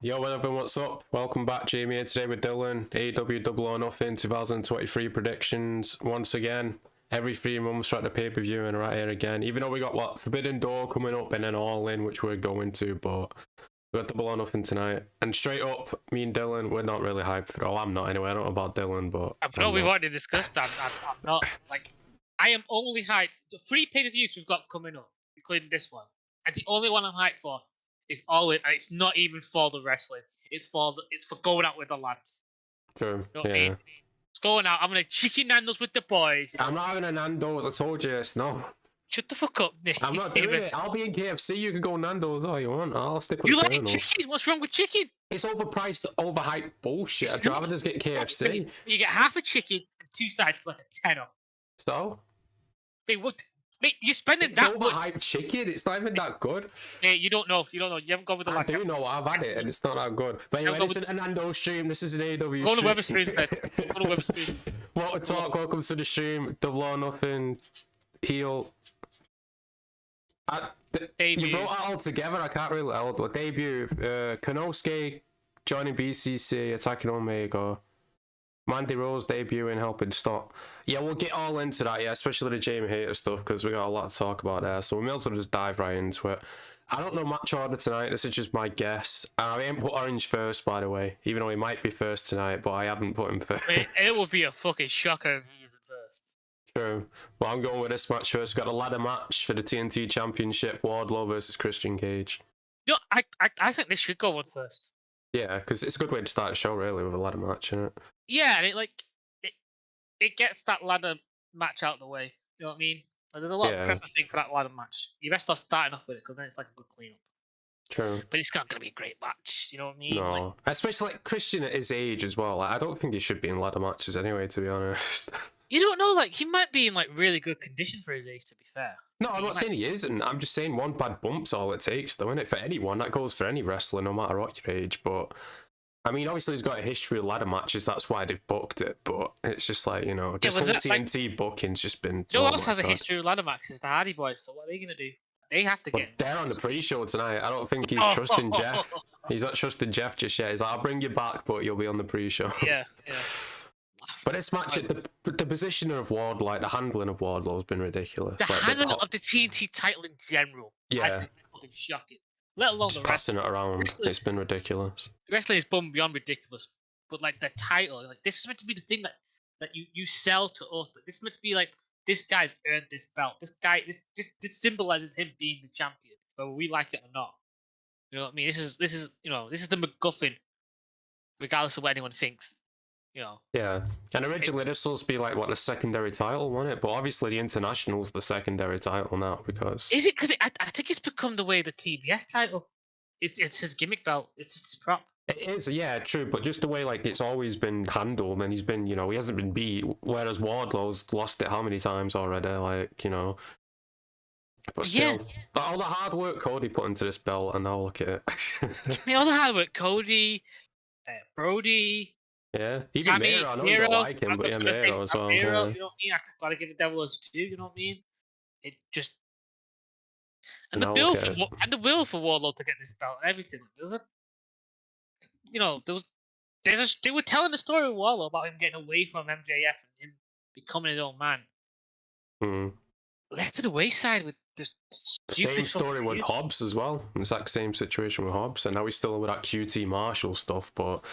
Yo, everyone, what's up? Welcome back, Jamie here today with Dylan. AEW Double or Nothing 2023 predictions. Once again, every 3 months we're at the pay-per-view and right here again. Even though we got, Forbidden Door coming up and then Allin, which we're going to, but we got Double or Nothing tonight. And straight up, me and Dylan, we're not really hyped for it. Well, I'm not anyway. I don't know about Dylan, but... I know we've already discussed that. I'm not, I am only hyped. The 3 pay-per-views we've got coming up, including this one. And the only one I'm hyped for is Allin, and it's not even for the wrestling. It's for going out with the lads. True, you know what I mean? It's going out. I'm gonna chicken Nando's with the boys. I'm not having a Nando's. I told you this. No. Shut the fuck up, Nick. I'm not doing it. I'll be in KFC. You can go Nando's all you want. I'll stick with You like Colonel. chicken? What's wrong with chicken? It's overpriced, overhyped bullshit. I'd rather just get KFC. You get half a chicken and 2 sides for like a tenner. So? Mate, you're spending it's that much. Overhyped chicken. It's not even that good. Mate, you don't know. You haven't gone with the I do know. I've had it, and it's not that good. But anyway, this is a Nando stream. This is an AEW Go stream. to Weatherspoons then. Go to Weatherspoons. What to talk? Welcome to the stream. Double or Nothing. Heel. You brought it all together. I can't really tell. But debut. Konosuke joining BCC, attacking Omega. Mandy Rose debuting, helping stop. Yeah, we'll get all into that, yeah, especially the Jamie Hayter stuff, because we got a lot to talk about there. So we may as well just dive right into it. I don't know match order tonight. This is just my guess. I ain't put Orange first, by the way, even though he might be first tonight, but I haven't put him first. It would be a fucking shocker if he isn't first. True. Well, I'm going with this match first. We've got a ladder match for the TNT Championship, Wardlow versus Christian Cage. You know, I think they should go on first. Yeah, because it's a good way to start a show, really, with a ladder match, isn't it? Yeah, and it gets that ladder match out of the way. You know what I mean? Like, there's a lot of prep thing for that ladder match. You best off starting off with it, because then it's like a good cleanup. True. But it's not going to be a great match. You know what I mean? No. Especially like Christian at his age as well. Like, I don't think he should be in ladder matches anyway, to be honest. You don't know, like, he might be in like really good condition for his age, to be fair. No, I'm not saying he isn't. I'm just saying one bad bump's all it takes, though, isn't it? For anyone. That goes for any wrestler, no matter what your age. But I mean, obviously he's got a history of ladder matches, that's why they've booked it, but it's just like, you know, this whole TNT booking's just been... You know who else has a history of ladder matches? The Hardy Boys, so what are they going to do? They have to get... They're on the pre-show tonight. I don't think he's trusting Jeff. He's not trusting Jeff just yet. He's like, I'll bring you back, but you'll be on the pre-show. Yeah. But this match, the position of Wardlow, like the handling of Wardlow has been ridiculous. The handling of the TNT title in general, I think it's fucking shocking. Let alone just the passing it around. It's been ridiculous. Wrestling is beyond ridiculous, but like the title, like this is meant to be the thing that you sell to us. Like, this is meant to be like, this guy's earned this belt. This this symbolizes him being the champion, whether we like it or not. You know what I mean? This is the MacGuffin, regardless of what anyone thinks. You know. Yeah, and originally this was supposed to be like the secondary title, wasn't it? But obviously the International's the secondary title now because. Is it? Because I think it's become the way the TBS title. It's his gimmick belt. It's just his prop. It is, yeah, true, but just the way like it's always been handled, and he's been, you know, he hasn't been beat. Whereas Wardlow's lost it how many times already? Like, you know. But still, all the hard work Cody put into this belt, and now look at it. All the hard work, Cody, Brody. Yeah, even Sammy, Miro, I know you don't like him, but yeah, Miro as well. Miro, yeah. You know what I mean? I gotta give the devil his due, you know what I mean? It just and the bill for Wardlow to get this belt and everything. They were telling the story of Wardlow about him getting away from MJF and him becoming his own man. Left to the wayside with this same story with Hobbs as well. Exact same situation with Hobbs, and now he's still with that QT Marshall stuff, but.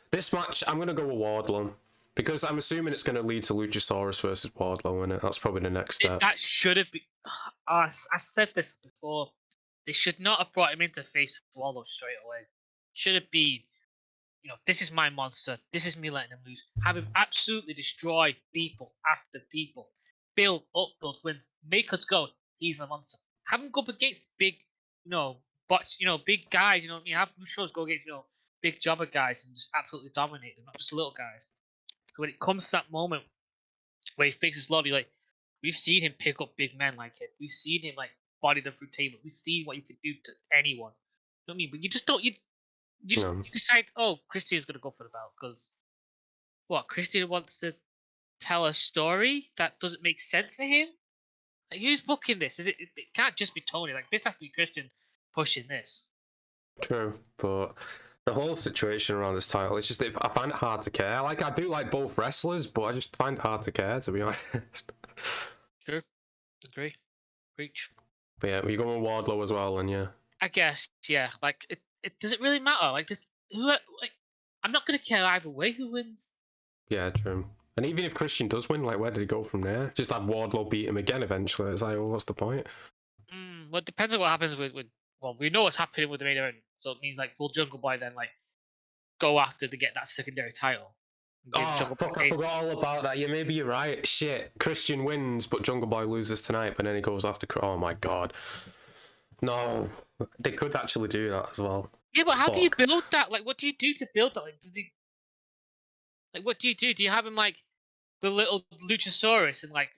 This match, I'm going to go with Wardlow, because I'm assuming it's going to lead to Luchasaurus versus Wardlow, innit? That's probably the next step. That should have been... I said this before. They should not have brought him into face Wardlow straight away. Should have been, this is my monster. This is me letting him lose. Have him absolutely destroy people after people. Build up those wins. Make us go, he's a monster. Have him go up against big, big guys, you know what I mean? Have Luchasaurus go against, big jobber guys and just absolutely dominate them, not just little guys. When it comes to that moment where he faces Lottie, like we've seen him pick up big men like him. We've seen him like body them through tables. We've seen what you can do to anyone. You know what I mean? But you just don't. You decide. Oh, Christian's gonna go for the belt because what? Christian wants to tell a story that doesn't make sense for him. Like, who's booking this? It can't just be Toni. Like this has to be Christian pushing this. True, but The whole situation around this title, it's just I find it hard to care. Like I do like both wrestlers, but I just find it hard to care, to be honest. True. Agree. Preach. But yeah, you go with Wardlow as well, and yeah. I guess, yeah. Like, it doesn't really matter. Like, I'm not gonna care either way who wins. Yeah, true. And even if Christian does win, like, where did he go from there? Just have Wardlow beat him again eventually. It's like, well, what's the point? Well, it depends on what happens with. Well, we know what's happening with the main event, so it means like, will Jungle Boy then like go after to get that secondary title? Oh, fuck, I forgot all about that. Yeah, maybe you're right. Shit. Christian wins, but Jungle Boy loses tonight, but then he goes after... Oh, my God. No. They could actually do that as well. Yeah, but how do you build that? Like, what do you do to build that? Like, what do you do? Do you have him, like, the little Luchasaurus and, like,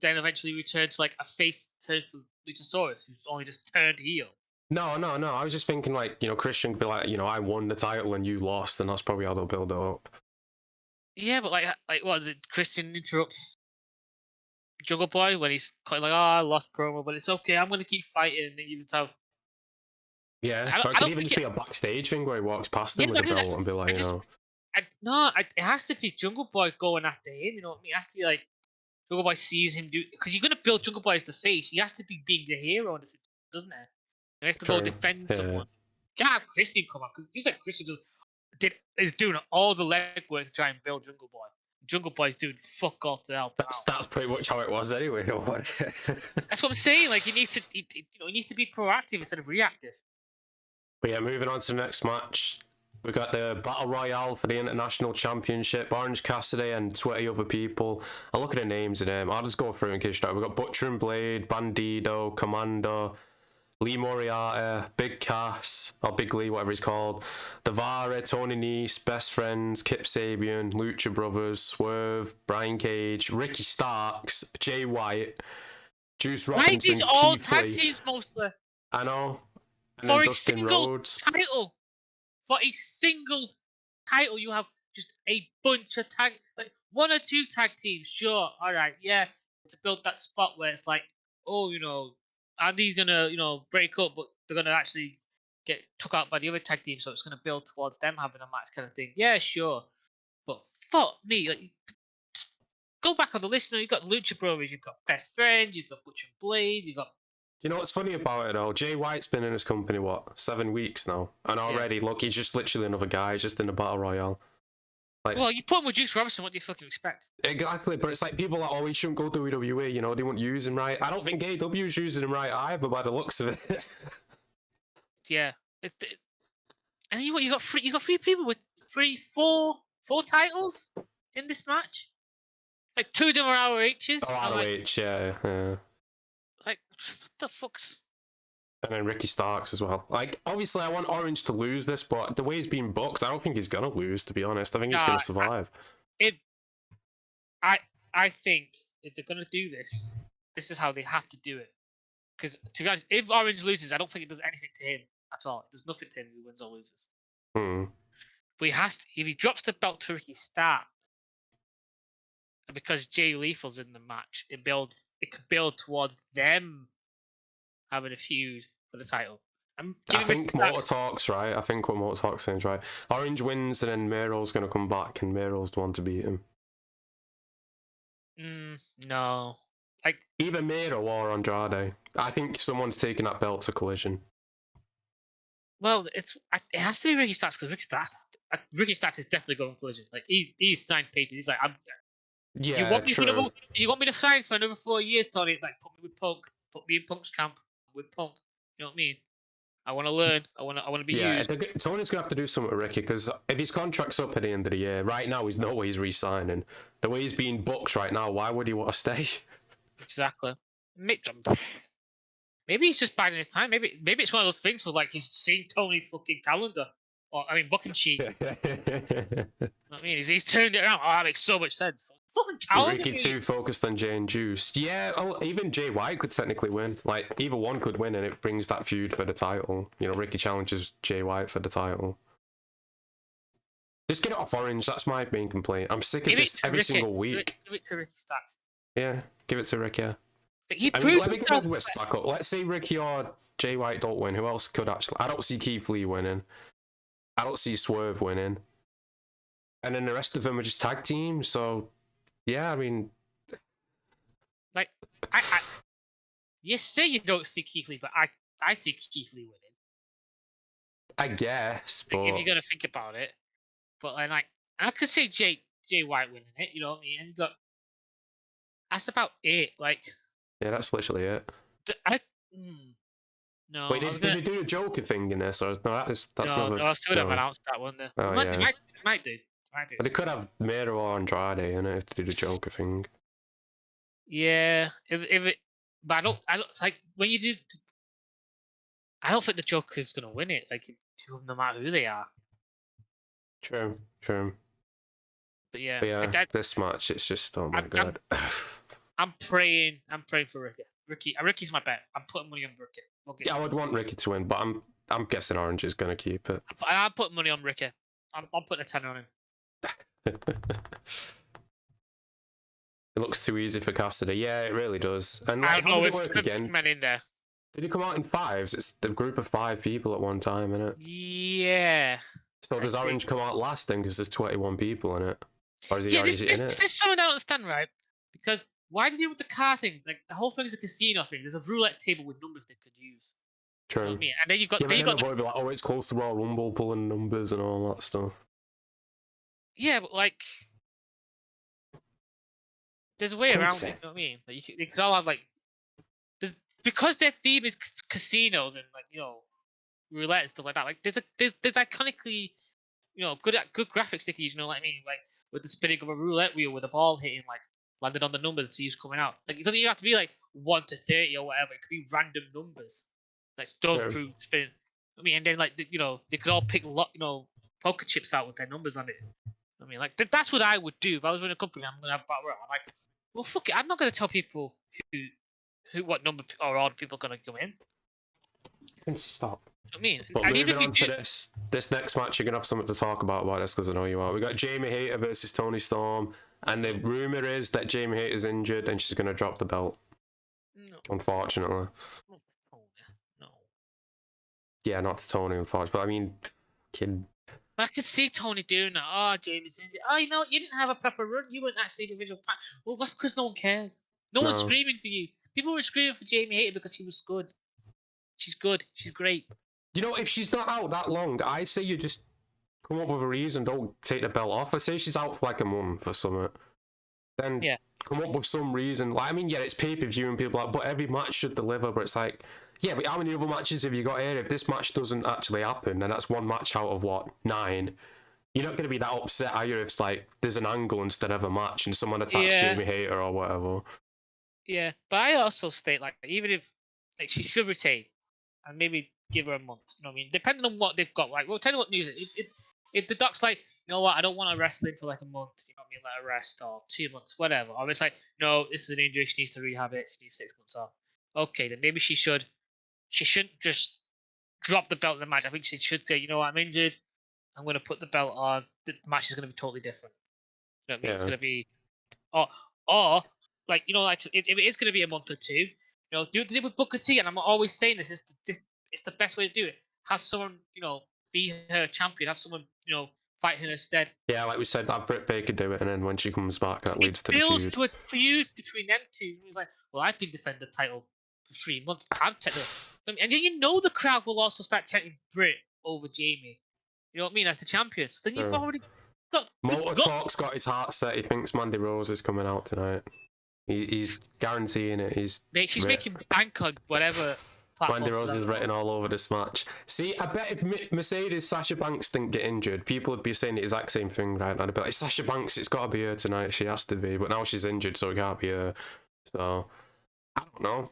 then eventually return to, like, a face turn for Luchasaurus who's only just turned heel? No. I was just thinking, like, you know, Christian could be like, you know, I won the title and you lost, and that's probably how they'll build it up. Yeah, but, like what is it? Christian interrupts Jungle Boy when he's quite like, oh, I lost promo, but it's okay. I'm going to keep fighting. And then you just have... Yeah, or it could even just be a backstage thing where he walks past him with a belt and be like, you know... it has to be Jungle Boy going after him, you know what I mean? It has to be like, Jungle Boy sees him do... Because you're going to build Jungle Boy as the face. He has to be being the hero in the situation, doesn't it? He has to go defend someone. Can't have Christian come out, because you said Christian is doing all the legwork to try and build Jungle Boy. Jungle Boy's doing fuck all to help out. That's pretty much how it was anyway. That's what I'm saying. Like, he needs to be proactive instead of reactive. But yeah, moving on to the next match. We got the Battle Royale for the International Championship. Orange Cassidy and 20 other people. I'll look at the names of them. I'll just go through in case you don't. We've got Butcher and Blade, Bandido, Commando, Lee Moriarty, Big Cass, or Big Lee, whatever he's called, Guevara, Toni Nese, Best Friends, Kip Sabian, Lucha Brothers, Swerve, Brian Cage, Ricky Starks, Jay White, Juice Robinson, Why these all tag teams mostly? I know. And For then a Dustin single Rhodes. title. For a single title, you have just a bunch of like 1 or 2 tag teams, sure, alright, yeah, to build that spot where it's like, oh, you know, Andy's gonna, you know, break up, but they're gonna actually get took out by the other tag team, so it's gonna build towards them having a match kind of thing. Yeah, sure. But fuck me, like, go back on the list, you know, you've got Lucha Brothers, you've got Best Friends, you've got Butcher and Blade, you've got... You know what's funny about it though? Jay White's been in his company, what, 7 weeks now? And already, look, he's just literally another guy, he's just in a Battle Royale. Like, well, you put him with Juice Robinson, what do you fucking expect? Exactly, but it's like people are like, oh, he shouldn't go to WWE, you know, they won't use him right. I don't think AEW's using him right either by the looks of it. Yeah. And you got 3 people with 4 titles in this match? Like 2 of them are ROHs. Oh, ROH, yeah. Like, what the fuck's... And then Ricky Starks as well. Like, obviously I want Orange to lose this, but the way he's being booked, I don't think he's gonna lose, to be honest. I think he's gonna survive. I think if they're gonna do this, this is how they have to do it. Because, to be honest, if Orange loses, I don't think it does anything to him at all. It does nothing to him who wins or loses. But he has to, if he drops the belt to Ricky Starks, and because Jay Lethal's in the match, it could build towards them having a feud for the title. I think Motor Talks, right? I think what Motor Talks saying is right. Orange wins, and then Miro's going to come back, and Miro's the one to beat him. No. Like, either Miro or Andrade. I think someone's taking that belt to Collision. Well, it has to be Ricky Starks, because Ricky Starks is definitely going Collision. Like, he's signed papers. He's like, yeah, you want me to sign for another 4 years, Tony? Like, put me with Punk. Put me in Punk's camp with Punk. You know what I mean? I want to learn. I want to be used. Tony's gonna have to do something with Ricky, because if his contract's up at the end of the year, right now he's no way he's re-signing. The way he's being booked right now, why would he want to stay? Exactly. Maybe he's just biding his time. Maybe it's one of those things where, like, he's seeing Tony's fucking calendar, or booking sheet. You know what I mean? He's turned it around. Oh, that makes so much sense. Ricky too focused on Jay and Juice. Yeah, even Jay White could technically win. Like, either one could win, and it brings that feud for the title. You know, Ricky challenges Jay White for the title. Just get it off Orange. That's my main complaint. I'm sick of this every single week. Give it to Ricky Starks. Yeah, give it to Ricky. Let me give this back up. Let's say Ricky or Jay White don't win. Who else could actually? I don't see Keith Lee winning. I don't see Swerve winning. And then the rest of them are just tag teams, so yeah, I mean, like I you say you don't see Keith Lee, but I see Keith Lee winning. I guess, but If you're gonna think about it, but like I could see Jay White winning it. You know what I mean? And you got that's about it. Like yeah, that's literally it. No, Wait, I was did gonna. they do a Joker thing in this, or no? That's No, another. I still haven't No. announced that one. There. Oh They yeah, might do. Might do. but they could have Miro or Andrade in it if they do the Joker thing. Yeah, if it, but I don't it's like when you do. I don't think the Joker's gonna win it. Like no matter who they are. True. But yeah, But yeah, this match, it's just oh my god. I'm praying for Ricky. Ricky's my bet. I'm putting money on Ricky. Yeah, I would want Ricky to win, but I'm guessing Orange is gonna keep it. I'm putting money on Ricky. I'm putting a 10 on him. It looks too easy for Cassidy. Yeah, it really does. And like, I don't know. how does It's it work again? men in there. Did he come out in fives? It's the group of 5 people at one time, isn't it? Yeah. So does Orange come out last then? Because there's 21 people in it, or is he already in it? This is something I don't understand, right? Because why did they do with the car thing? Like the whole thing is a casino thing. There's a roulette table with numbers they could use. True. You know what I mean? And then you got. Yeah, then you got. Be like, oh, it's close to Royal Rumble, pulling numbers and all that stuff. Yeah, but like, there's a way around it. You know what I mean? Like they could all have like, because their theme is casinos and like roulette and stuff like that. Like there's iconically, good graphics they can use. You know what I mean? Like with the spinning of a roulette wheel with a ball hitting like landed on the numbers and see who's coming out. Like it doesn't even have to be like 1 to 30 or whatever. It could be random numbers. Like done through spin. I mean, and then like they could all pick poker chips out with their numbers on it. I mean, like that's what I would do if I was running a company. I'm gonna have battle royale. I'm like, well, fuck it. I'm not gonna tell people what number or order people are gonna come in. Stop. I mean, but and moving on to this next match, you're gonna have something to talk about this because I know you are. We got Jamie Hayter versus Toni Storm, and the rumor is that Jamie Hayter's injured and she's gonna drop the belt. No. Unfortunately. No. Yeah, not to Toni, unfortunately. But I mean, kid. But I can see Toni doing that. Oh, Jamie's injured. Oh, you didn't have a proper run. You weren't actually the original fan. Well, that's because no one cares. No one's screaming for you. People were screaming for Jamie Hayter because she was good. She's good. She's great. If she's not out that long, I say you just come up with a reason. Don't take the belt off. I say she's out for like a month or something. Then come up with some reason. Like, I mean, yeah, it's pay-per-view and people but every match should deliver. But it's like, yeah, but how many other matches have you got here? If this match doesn't actually happen, then that's one match out of 9. You're not going to be that upset, are you? If it's like there's an angle instead of a match and someone attacks Jamie Hayter or whatever. Yeah, but I also state like even if she should retain and maybe give her a month. You know what I mean? Depending on what they've got. Like, well, tell you what news if the doc's like, you know what, I don't want to wrestle him for like a month. You know what I mean? Let her rest or 2 months, whatever. Or it's like, no, this is an injury. She needs to rehab it. She needs 6 months off. Okay, then maybe she should. She shouldn't just drop the belt in the match. I think she should say, you know what, I'm injured. I'm going to put the belt on. The match is going to be totally different. You know what I mean? It's going to be, or like like if it is going to be a month or 2, do it with Booker T. And I'm always saying this is it's the best way to do it. Have someone be her champion. Have someone fight in her stead. Yeah, like we said, have Britt Baker do it, and then when she comes back, that leads to the feud. It builds to a feud between them two. It's like, well, I've been defending the title for 3 months. I'm technically, and then the crowd will also start chanting Britt over Jamie. You know what I mean? As the champion. So then you've already got. Motor Talk's got his heart set. He thinks Mandy Rose is coming out tonight. He's guaranteeing it. She's making bank on whatever. Mandy Rose is written all over this match. See, I bet if Mercedes Sasha Banks didn't get injured, people would be saying the exact same thing right now. They'd be like, Sasha Banks, it's got to be her tonight. She has to be. But now she's injured, so it can't be her. So, I don't know.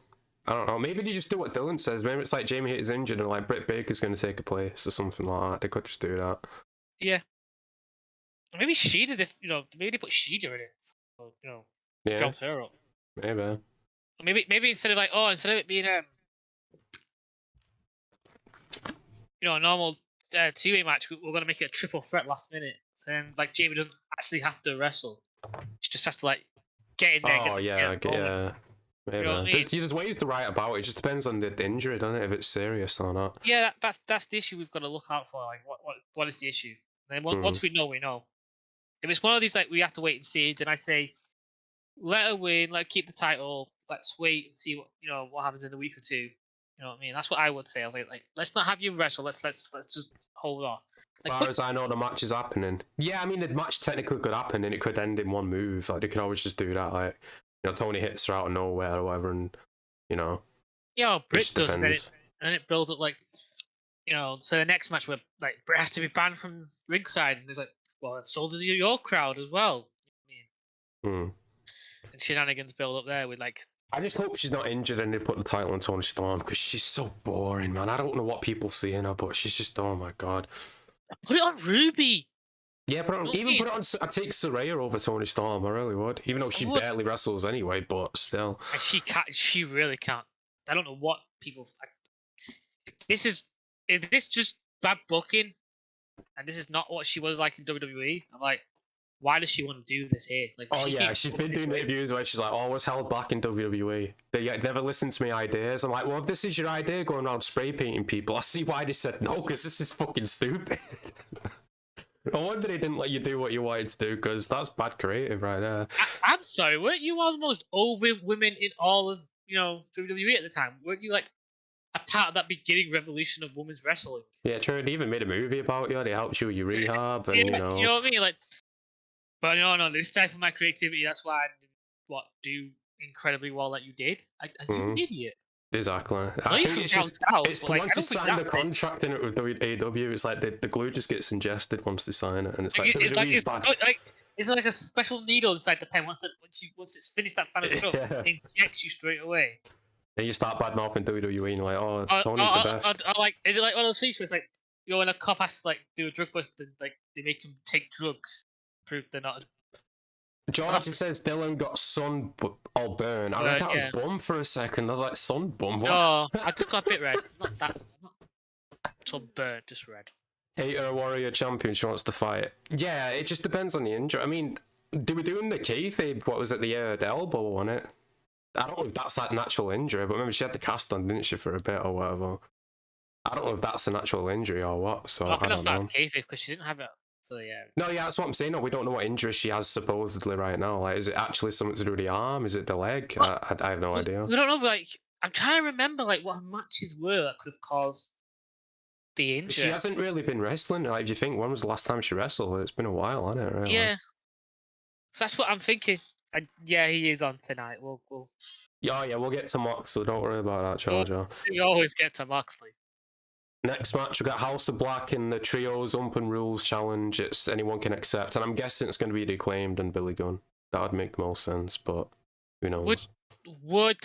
Maybe they just do what Dylan says. Maybe it's like Jamie Hayter's injured and like Britt Baker's going to take a place or something like that. They could just do that. Yeah. Maybe she did it, maybe they put Sheeda in it. So, help her up. Maybe instead of it being a normal 2-way match, we're going to make it a triple threat last minute. So then, like, Jamie doesn't actually have to wrestle. She just has to, like, get in there. Maybe. You know what I mean? There's ways to write about it. It just depends on the injury, doesn't it? If it's serious or not. Yeah, that's the issue we've got to look out for. Like, what is the issue? And then once we know, we know. If it's one of these like we have to wait and see, then I say let her win, let her keep the title. Let's wait and see what happens in a week or two. You know what I mean? That's what I would say. I was like let's not have you wrestle. Let's just hold off. As far as I know, the match is happening. Yeah, I mean, the match technically could happen and it could end in one move. Like, they could always just do that. Like, Toni hits her out of nowhere or whatever, and, Yeah, well, Britt does, and then it builds up, like, so the next match where, like, Britt has to be banned from ringside, and it's like, well, so did your crowd as well. And shenanigans build up there with, like... I just hope she's not injured and they put the title on Toni Storm, because she's so boring, man. I don't know what people see in her, but she's just, oh my god. Put it on Ruby. Yeah, put it on. I'd take Saraya over Toni Storm. I really would, even though she barely wrestles anyway. But still, and she can't. She really can't. I don't know what people. Is this just bad booking? And this is not what she was like in WWE. I'm like, why does she want to do this here? Like, she's been doing interviews where she's like, "Oh, I was held back in WWE. They never listened to my ideas." I'm like, "Well, if this is your idea, going around spray painting people, I see why they said no, because this is fucking stupid." No wonder they didn't let you do what you wanted to do, because that's bad creative right there. I'm sorry, weren't you one of the most over women in all of WWE at the time? Weren't you like a part of that beginning revolution of women's wrestling? Yeah, true. They even made a movie about you. They helped you with your rehab, and you know what I mean, like. But no, this type of my creativity. That's why I didn't do incredibly well that you did. You're an idiot. Exactly. I think it's just once they sign the contract in it with AEW, it's like the glue just gets ingested once they sign it, and it's like it's like a special needle inside the pen. Once it's finished that final film, it injects you straight away. And you start bad mouthing WWE, and you're like, "Oh, Tony's the best." Is it like one of those features? Like when a cop has to like do a drug bust, and like they make him take drugs, prove they're not. George says Dylan got sun all burn. I read that was bum for a second. I was like, sun bum? What? Oh, I just got a bit red. Not sunburnt, just red. Hayter Warrior champion, she wants to fight. Yeah, it just depends on the injury. I mean, they were doing the kayfabe, what was it, the elbow on it? I don't know if that's that natural injury, but remember she had the cast on, didn't she, for a bit or whatever? I don't know if that's a natural injury or what, so I don't know. Kayfabe because she didn't have it. No, yeah, that's what I'm saying. No, we don't know what injury she has supposedly right now. Like, is it actually something to do with the arm? Is it the leg? I have no idea. We don't know. Like, I'm trying to remember like what matches were that could have caused the injury. She hasn't really been wrestling. Like, if you think when was the last time she wrestled? It's been a while, hasn't it? Really? Yeah. So that's what I'm thinking. Yeah, he is on tonight. We'll. Yeah, we'll get to Moxley. Don't worry about that, Charger. We always get to Moxley. Next match, we got House of Black in the Trios Open Rules Challenge. It's anyone can accept, and I'm guessing it's going to be The Acclaimed and Billy Gunn. That would make most sense, but who knows? Would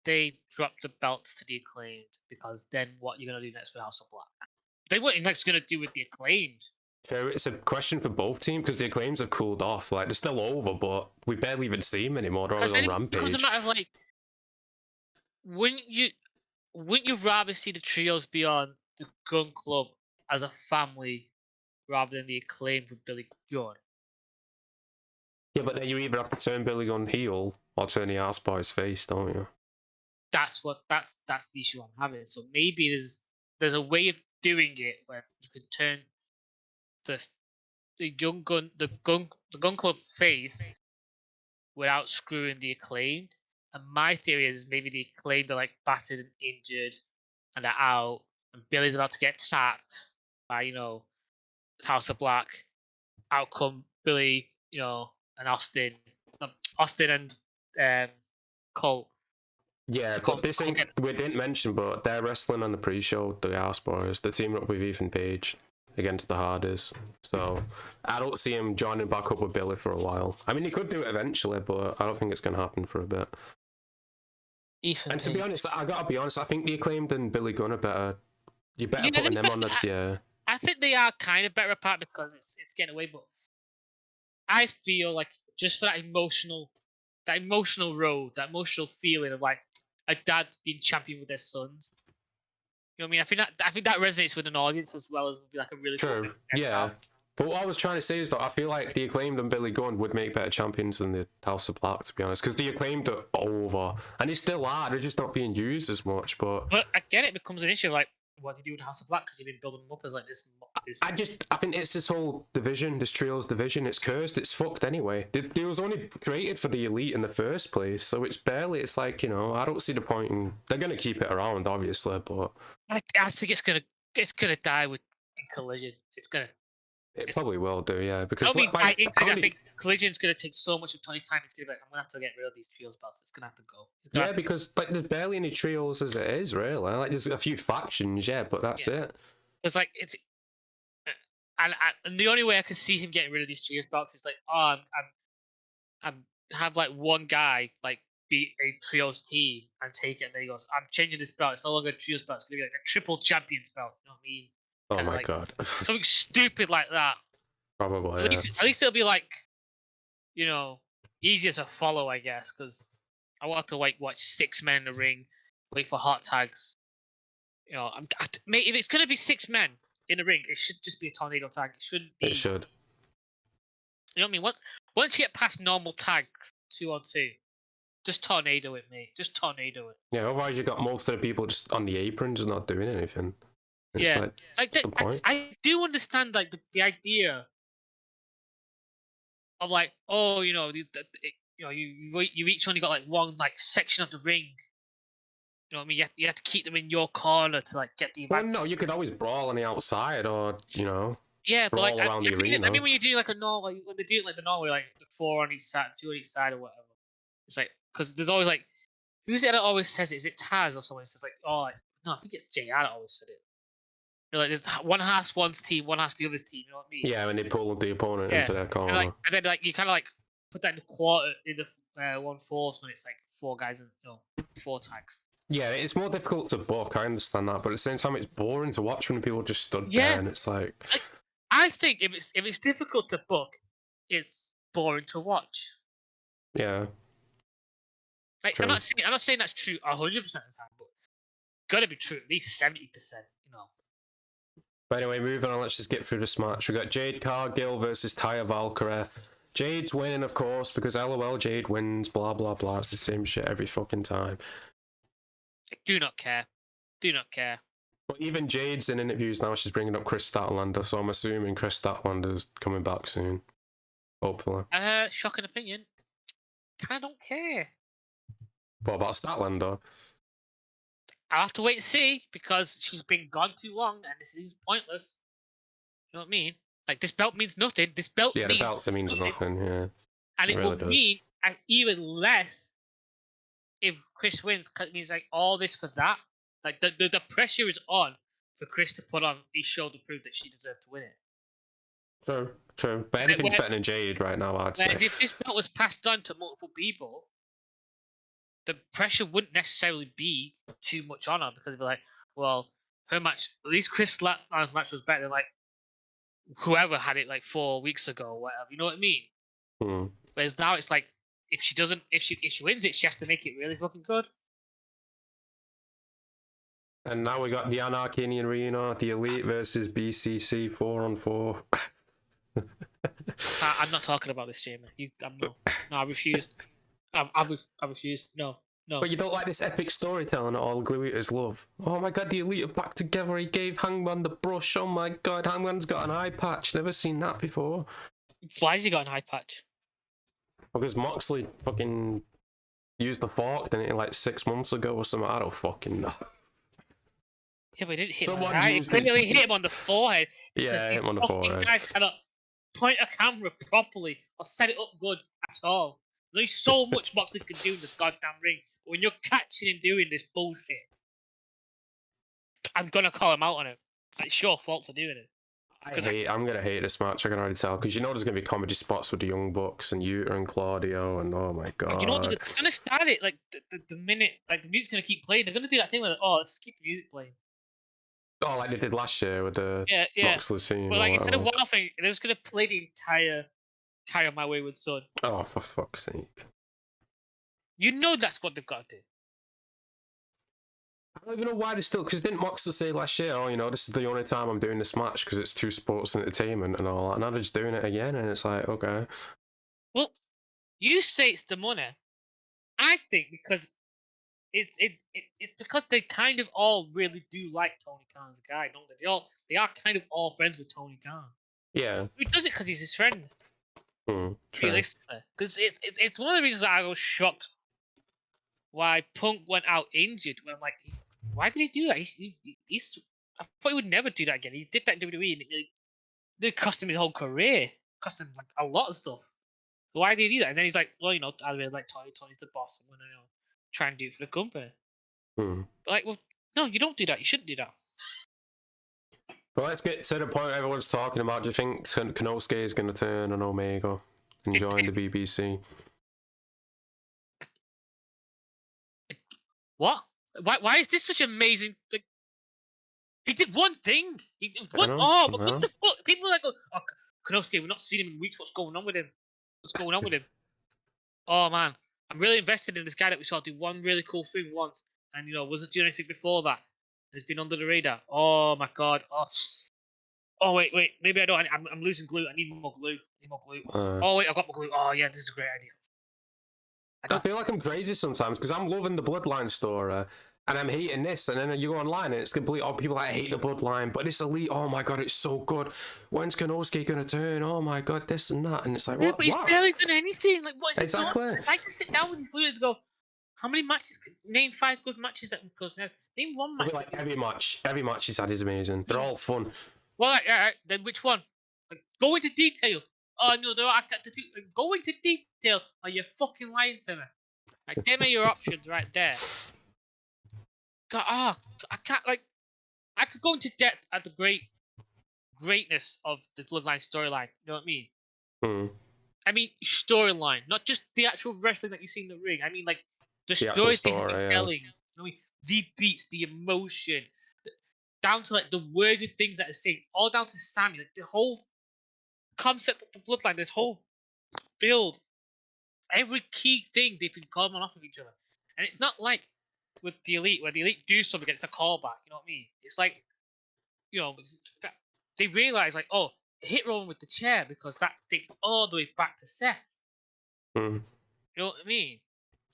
they drop the belts to The Acclaimed? Because then what are you going to do next with House of Black? What are you next going to do with The Acclaimed? Sure, it's a question for both teams because The Acclaims have cooled off. Like, they're still over, but we barely even see them anymore. They're always on Rampage. It's a matter of like, wouldn't you rather see the Trios be on the Gun Club as a family rather than The Acclaimed with Billy Gunn? Yeah, but then you either have to turn Billy Gunn heel or turn the ass boy's face, don't you? That's the issue I'm having. So maybe there's a way of doing it where you can turn the Gun Club face without screwing The Acclaimed. And my theory is maybe The Acclaimed are like battered and injured, and they're out, and Billy's about to get attacked by House of Black. Out come Billy, and Austin and Colt. Yeah, but this thing we didn't mention, but they're wrestling on the pre-show. The Ass Boys, they're teaming up with Ethan Page against the Hardys. So I don't see him joining back up with Billy for a while. I mean, he could do it eventually, but I don't think it's going to happen for a bit. And to be honest, I gotta be honest, I think The Acclaimed and Billy Gunn are better. You're better putting them on the I think they are kind of better apart because it's getting away, but I feel like just for that emotional road, that emotional feeling of like a dad being champion with their sons. You know what I mean? I think that resonates with an audience as well as be like a really true. Yeah. But what I was trying to say is that I feel like the Acclaimed and Billy Gunn would make better champions than the House of Black, to be honest, because the Acclaimed are over, and they still are. They're just not being used as much. But again, it becomes an issue. Like, what do you do with House of Black? Because you've been building them up as like this. I think it's this whole division, this trios division. It's cursed. It's fucked anyway. They was only created for the elite in the first place, so it's barely. It's like, you know, I don't see the point in. They're gonna keep it around, obviously, but I think it's gonna die with in Collision. it probably will do, yeah. Because I think Collision's gonna take so much of Tony's time. It's gonna be like, I'm gonna have to get rid of these trios belts. It's gonna have to go. Yeah, because like there's barely any trios as it is, really. Like there's a few factions, yeah, but that's it. It's like and the only way I can see him getting rid of these trios belts is like, I'm have like one guy like beat a trios team and take it, and then he goes, I'm changing this belt. It's no longer a trios belt. It's gonna be like a triple champions belt. You know what I mean? Oh my god. Something stupid like that. Probably. At least it'll be like, you know, easier to follow, I guess, because I want to like watch 6 men in the ring, wait for hot tags. You know, mate, if it's gonna be 6 men in the ring, it should just be a tornado tag. It shouldn't be. It should. You know what I mean? Once you get past normal tags, 2-on-2, just tornado it, mate. Just tornado it. Yeah, otherwise you got most of the people just on the aprons and not doing anything. It's I do understand like the idea of like, oh, you know, you each only got like one like section of the ring. You know what I mean? You have to keep them in your corner to like get the advantage. Well, no, you could always brawl on the outside, or you know. Yeah, but like around the arena. I mean, when you do like a normal, when they do like the normal, like the 4 on each side, 2 on each side, or whatever. It's like because there's always like, who's it that always says it? Is it Taz or someone who says like, oh, like, no, I think it's JR that always said it. You're like, there's one half's one's team, one half's the other's team. You know what I mean? Yeah, when they pull the opponent into their corner. And then like you kind of like put that in the quarter in the 1/4 when it's like 4 guys and 4 tags. Yeah, it's more difficult to book. I understand that, but at the same time, it's boring to watch when people just stood there, and it's like. I think if it's difficult to book, it's boring to watch. Yeah. Like, I'm not saying that's true 100% of the time, but gotta be true at least 70%. You know. But anyway, moving on. Let's just get through this match. We got Jade Cargill versus Taya Valkyrie. Jade's winning, of course, because LOL Jade wins. Blah blah blah. It's the same shit every fucking time. I do not care. Do not care. But even Jade's in interviews now. She's bringing up Chris Statlander, so I'm assuming Chris Statlander's coming back soon. Hopefully. Shocking opinion. I don't care. What about Statlander? I'll have to wait and see because she's been gone too long and this is pointless. You know what I mean? Like, this belt means nothing. This belt the belt means nothing, yeah. And it really will mean even less if Chris wins, because it means like all this for that. Like the pressure is on for Chris to put on his show to prove that she deserved to win it. True. But anything's better than Jade right now, I'd say. Whereas if this belt was passed on to multiple people, the pressure wouldn't necessarily be too much on her because it'd be like, well, her match, at least Chris Statlander's match was better than like whoever had it like 4 weeks ago or whatever. You know what I mean? Whereas now it's like, if she wins it, she has to make it really fucking good. And now we got the Anarchy in the arena, the Elite versus BCC 4-on-4. I'm not talking about this, Jamie. No, I refuse. I refuse. No. But you don't like this epic storytelling that all Glue-Eaters love. Oh my god, the Elite are back together. He gave Hangman the brush. Oh my god, Hangman's got an eye patch. Never seen that before. Why has he got an eye patch? Because Moxley fucking used the fork, didn't he, like 6 months ago or something? I don't fucking know. Yeah, but he didn't hit him on the eye. He clearly hit him on the forehead. Yeah, hit him on the forehead. Guys cannot point a camera properly or set it up good at all. There's so much Moxley can do in this goddamn ring. But when you're catching him doing this bullshit, I'm gonna call him out on it. It's your fault for doing it. I'm gonna hate this match. I can already tell because you know there's gonna be comedy spots with the Young Bucks and Yuta and Claudio and oh my god. You know what? They're gonna start it like the minute like the music's gonna keep playing. They're gonna do that thing where let's just keep the music playing. Oh, like they did last year with the Moxley's theme. But like instead of one thing, they're just gonna play the entire Carry On My Wayward Son. Oh, for fuck's sake! You know that's what they've got to do. I don't even know why they still, because didn't Moxley say last year, oh, you know, this is the only time I'm doing this match because it's 2 sports entertainment and all that, and now they're just doing it again, and it's like, okay. Well, you say it's the money. I think because it's because they kind of all really do like Tony Khan as a guy, don't they? They are kind of all friends with Tony Khan. Yeah. He does it because he's his friend. True. Realistically, because it's one of the reasons I was shocked why Punk went out injured. When I'm like, why did he do that? He's I thought he would never do that again. He did that in WWE, and it cost him his whole career. Cost him like a lot of stuff. So why did he do that? And then he's like, well, you know, I really like Tony. Tony's the boss. I'm gonna try and do it for the company. But like, well, no, you don't do that. You shouldn't do that. But let's get to the point everyone's talking about. Do you think Konosuke is going to turn on Omega and join the BBC? What? Why is this such amazing? Like, he did one thing. He did one. But what the fuck? People are like, oh, Konosuke, we've not seen him in weeks. What's going on with him? What's going on with him? Oh man, I'm really invested in this guy that we saw do one really cool thing once, and wasn't doing anything before that. Has been under the radar. Oh my god. Oh wait. Maybe I don't. I'm losing glue. I need more glue. Oh wait, I got more glue. Oh yeah, this is a great idea. I feel like I'm crazy sometimes because I'm loving the Bloodline story and I'm hating this, and then you go online and it's complete. Oh, people like hate the Bloodline, but this Elite. Oh my god, it's so good. When's Konosuke gonna turn? Oh my god, this and that, and it's like, what? But he's barely done anything. Like, what is exactly? I'd like to sit down with these players and go, how many matches? Name 5 good matches that goes now. Name one match. Like every match he's had is amazing. They're all fun. Well, all right, then which one? Like, go into detail. Oh no, go into detail. Are you fucking lying to me? Like, them are your options right there. God, I can't I could go into depth at the greatness of the Bloodline storyline. You know what I mean? I mean storyline, not just the actual wrestling that you see in the ring. I mean like the stories they have been telling. You know what I mean? The beats, the emotion, down to like the words and things that are saying, all down to Sammy. Like the whole concept of the Bloodline, this whole build, every key thing they've been calling off of each other, and it's not like with the Elite where the Elite do something, it's a callback. You know what I mean? It's like they realize like, oh, hit Roman with the chair because that takes all the way back to Seth. You know what I mean?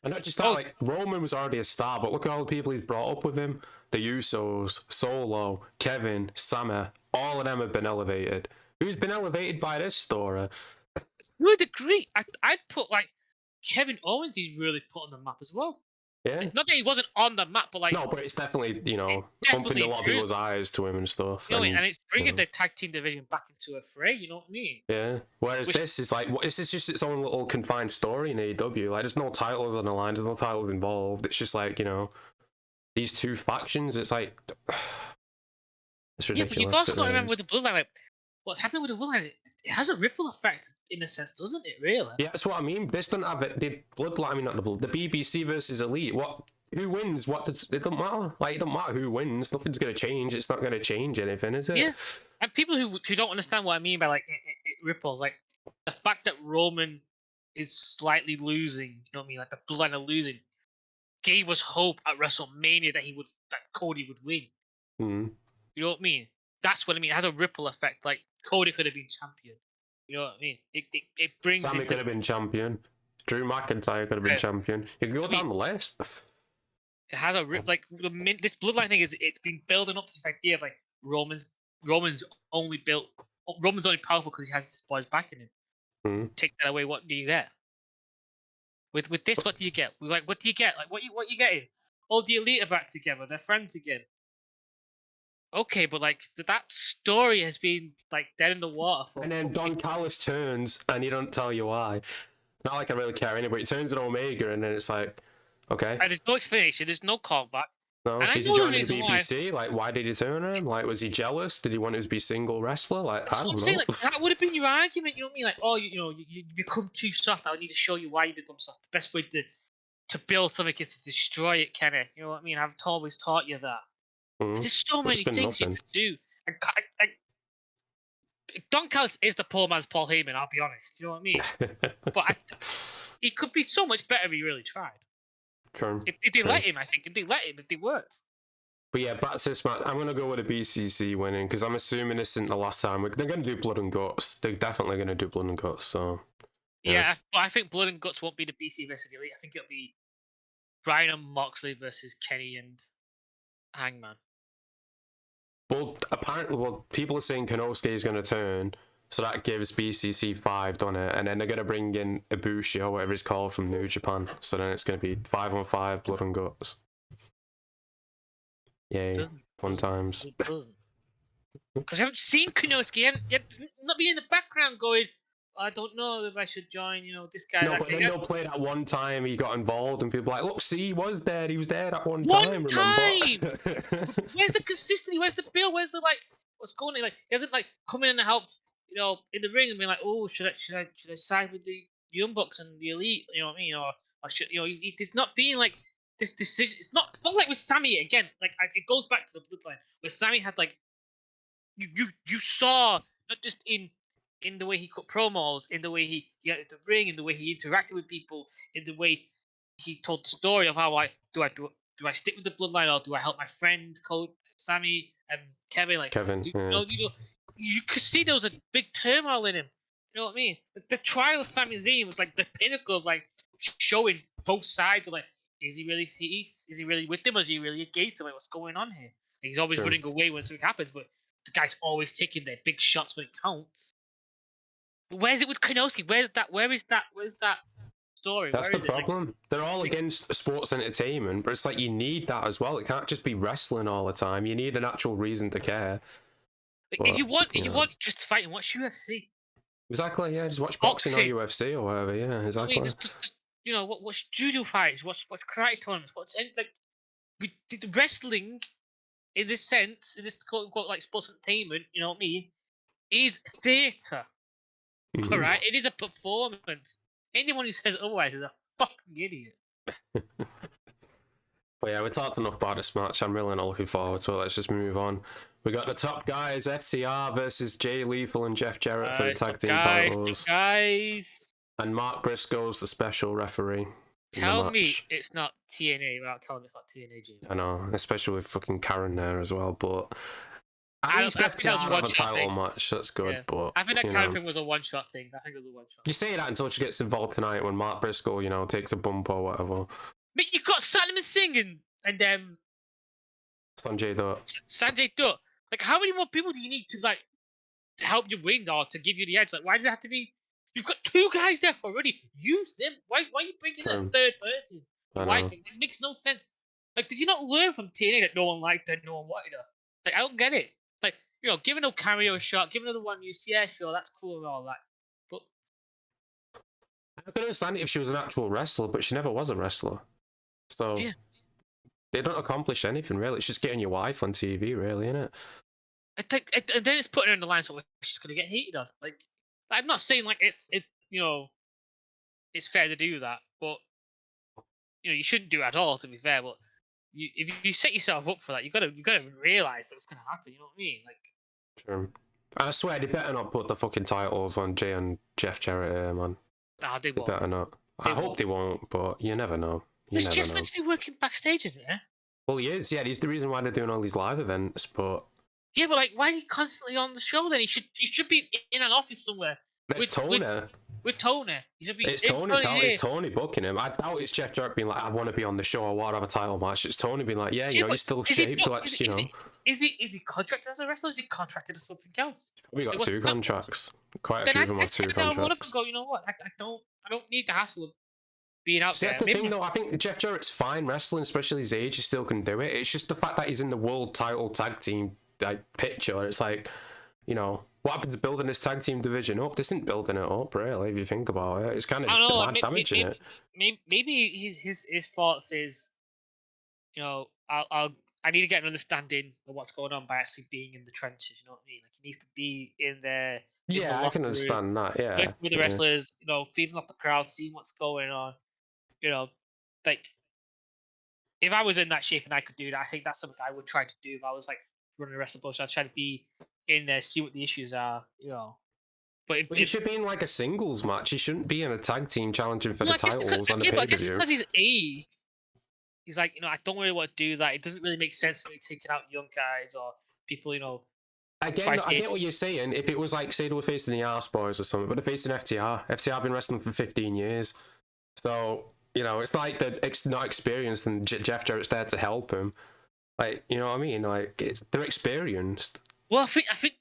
And not just that, like Roman was already a star, but look at all the people he's brought up with him: the Usos, Solo, Kevin, Sammy. All of them have been elevated. Who's been elevated by this story? Would agree. I'd put like Kevin Owens. He's really put on the map as well. Yeah. Not that he wasn't on the map, but like no, but it's definitely opened a lot of people's eyes to him and stuff. And it's bringing the tag team division back into a fray. You know what I mean? Yeah. Whereas this is like, this is just its own little confined story in AEW. Like, there's no titles on the line. There's no titles involved. It's just like these two factions. It's like it's ridiculous. Yeah, but you've also got to remember with the Bloodline, like what's happening with the Bloodline. It has a ripple effect in a sense, doesn't it? Really? Yeah, that's what I mean. This doesn't have it. The Bloodline, I mean, not the BBC versus Elite. Who wins? It doesn't matter. Like, it doesn't matter who wins. Nothing's gonna change. It's not gonna change anything, is it? Yeah. And people who don't understand what I mean by like it ripples, like the fact that Roman is slightly losing. You know what I mean? Like the Bloodline are losing, gave us hope at WrestleMania that Cody would win. You know what I mean? That's what I mean. It has a ripple effect. Like Cody could have been champion. You know what I mean? It brings. Sammy could have been champion. Drew McIntyre could have been champion. You can go down the list. It has a like this Bloodline thing it's been building up to this idea of like Roman's only powerful because he has his boys backing him. Take that away, what do you get? With this, what do you get? What do you get? Like what you getting? All the Elite are back together. They're friends again. Okay, but like that story has been like dead in the water for. And then Don Callis turns, and he don't tell you why. Not like I really care anyway. He turns an Omega, and then it's like, okay. And there's no explanation. There's no callback. No, is he joining the BBC? Like, why did he turn on him? Like, was he jealous? Did he want to be single wrestler? Like, I don't know. Saying, like, that would have been your argument. You know what I mean? Like, oh, you become too soft. I need to show you why you become soft. The best way to build something is to destroy it, Kenny. You know what I mean? I've always taught you that. There's so many things you could do. Don Callis is the poor man's Paul Heyman, I'll be honest. You know what I mean? But he could be so much better if he really tried. True. If they let him, I think. If they let him, if they worked. But yeah, back to this match. I'm going to go with a BCC winning because I'm assuming this isn't the last time. They're going to do blood and guts. They're definitely going to do blood and guts. So Yeah, I think Blood and Guts won't be the BC versus the Elite. I think it'll be Brian and Moxley versus Kenny and Hangman. well, apparently, people are saying Konosuke is going to turn, so that gives BCC 5, doesn't it? And then they're going to bring in Ibushi or whatever it's called from New Japan. So then it's going to be 5-on-5 blood and guts. Yay, fun times. Because I haven't seen Konosuke. Yet not be in the background going, I don't know if I should join, this guy. No, but then they'll play that one time he got involved and people are like, look, see, he was there that one time, remember? Where's the consistency? Where's the build? Where's the, what's going on? Like, he hasn't, come in and helped, in the ring and be like, oh, should I side with the Young Bucks and the Elite? You know what I mean? Or should, he's not being, this decision. It's not like with Sammy again. It goes back to the bloodline where Sammy had, you saw, not just in the way he cut promos, in the way he got the ring, in the way he interacted with people, in the way he told the story of how do I stick with the bloodline or do I help my friend Cole, Sammy and Kevin? You could see there was a big turmoil in him. You know what I mean? The trial of Sami Zayn was the pinnacle of showing both sides of is he really is he really with them or is he really against them? What's going on here? He's always running away when something happens, but the guy's always taking their big shots when it counts. But where's it with Konosuke? Where is that story? That's the problem. They're all against sports entertainment, but it's you need that as well. It can't just be wrestling all the time. You need an actual reason to care. If you want just fighting, watch UFC. Exactly, yeah. Just watch boxing or UFC or whatever. Yeah, exactly. Watch judo fights, watch karate tournaments, the wrestling. In this sense, in this quote unquote sports entertainment, you know what I mean, is theatre. Mm-hmm. All right, it is a performance. Anyone who says otherwise is a fucking idiot. But yeah, we talked enough about this match. I'm really not looking forward to it. Let's just move on. We got the top guys, FTR versus Jay Lethal and Jeff Jarrett for the tag team titles. Guys. And Mark Briscoe's the special referee. Tell me it's not TNA without telling me it's not TNA, Jimmy. I know, especially with fucking Karen there as well, but at least FTR have a title match, that's good, yeah. But I think that Karen thing was a one-shot thing. I think it was a one-shot. You say that until she gets involved tonight when Mark Briscoe, takes a bump or whatever. But you got Simon Singh and Sanjay Dutt. Sanjay Dutt. How many more people do you need to help you win or to give you the edge? Why does it have to be? You've got 2 guys there already. Use them. Why are you bringing that third person? Why? It makes no sense. Did you not learn from TNA that no one liked her, no one wanted her? I don't get it. Give another cameo a shot, give another one use. Yeah, sure, that's cool and all that. But I could understand it if she was an actual wrestler, but she never was a wrestler. So they don't accomplish anything really. It's just getting your wife on TV, really, isn't it? And then it's putting her in the line so she's gonna get hated on. I'm not saying it's fair to do that, but you shouldn't do it at all. To be fair, but if you set yourself up for that, you gotta realize that it's gonna happen. You know what I mean? True. I swear they better not put the fucking titles on Jay and Jeff Jarrett here, man. Nah, they won't. Better not. I hope they won't, but you never know. He's just meant to be working backstage, isn't it? Well, he is. Yeah, he's the reason why they're doing all these live events, but. Yeah, but why is he constantly on the show then? He should be in an office somewhere. It's Toni. With Toni. He should be it's Toni booking him. I doubt it's Jeff Jarrett being I want to be on the show, I want to have a title match. It's Toni being yeah, he's still shaped. Is he contracted as a wrestler or is he contracted as something else? We got 2 contracts. Quite a few of them have 2 contracts. I want to go, you know what? I don't need the hassle of being out there. That's the thing, though. I think Jeff Jarrett's fine wrestling, especially his age. He still can do it. It's just the fact that he's in the world title tag team picture. It's what happens to building this tag team division up? This isn't building it up, really, if you think about it. It's kind of damaging it. Maybe his thoughts is, I need to get an understanding of what's going on by actually being in the trenches. You know what I mean? He needs to be in there. Yeah, I can understand that. Yeah, with the wrestlers, feeding off the crowd, seeing what's going on. If I was in that shape and I could do that, I think that's something I would try to do if I was running a wrestling bullshit. I'd try to be in there, see what the issues are, But he should be in a singles match. He shouldn't be in a tag team challenging for the titles on the pay-per-view. Because his age, he's like, I don't really want to do that. It doesn't really make sense for me taking out young guys or people, Again, I get what you're saying. If it was like, say, they were facing the Arse Boys or something, but they're facing FTR. FTR have been wrestling for 15 years. So, it's like they're not experienced and Jeff Jarrett's there to help him. Like, you know what I mean? Like, they're experienced. Well, I think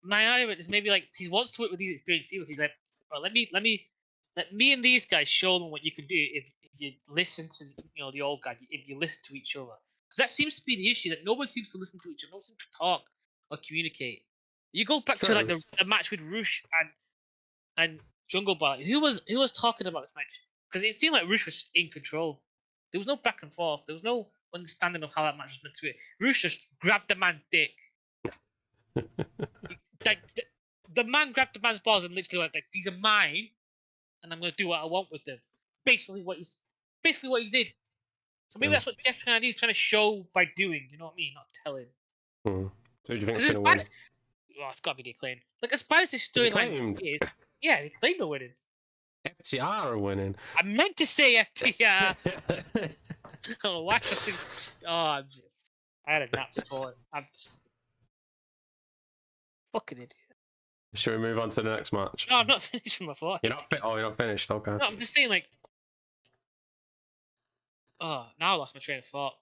my argument is maybe like he wants to work with these experienced people. He's like, well, let me and these guys show them what you can do if you listen to the old guy, if you listen to each other. Because that seems to be the issue, that no one seems to listen to each other, no one seems to talk or communicate. You go back to like the match with Roosh and Jungle Boy. Who was talking about this match? Because it seemed like Roosh was in control. There was no back and forth. There was no understanding of how that match was meant to be. Roosh just grabbed the man's dick. Like the man grabbed the man's balls and literally went like, "These are mine, and I'm going to do what I want with them." Basically, what he did. So maybe that's what Jeff's trying to do. He's trying to show by doing. You know what I mean? Not telling. So do you think it's going to win? Well, it's got to be the Acclaim. Like as bad as this storyline is, yeah, the Acclaim are winning. FTR are winning. I meant to say FTR. I don't know why. I had a nap before. I'm just fucking idiot. Should we move on to the next match? No, I'm not finished with my thought. You're not finished. Okay. No, I'm just saying like. Oh, now I lost my train of thought.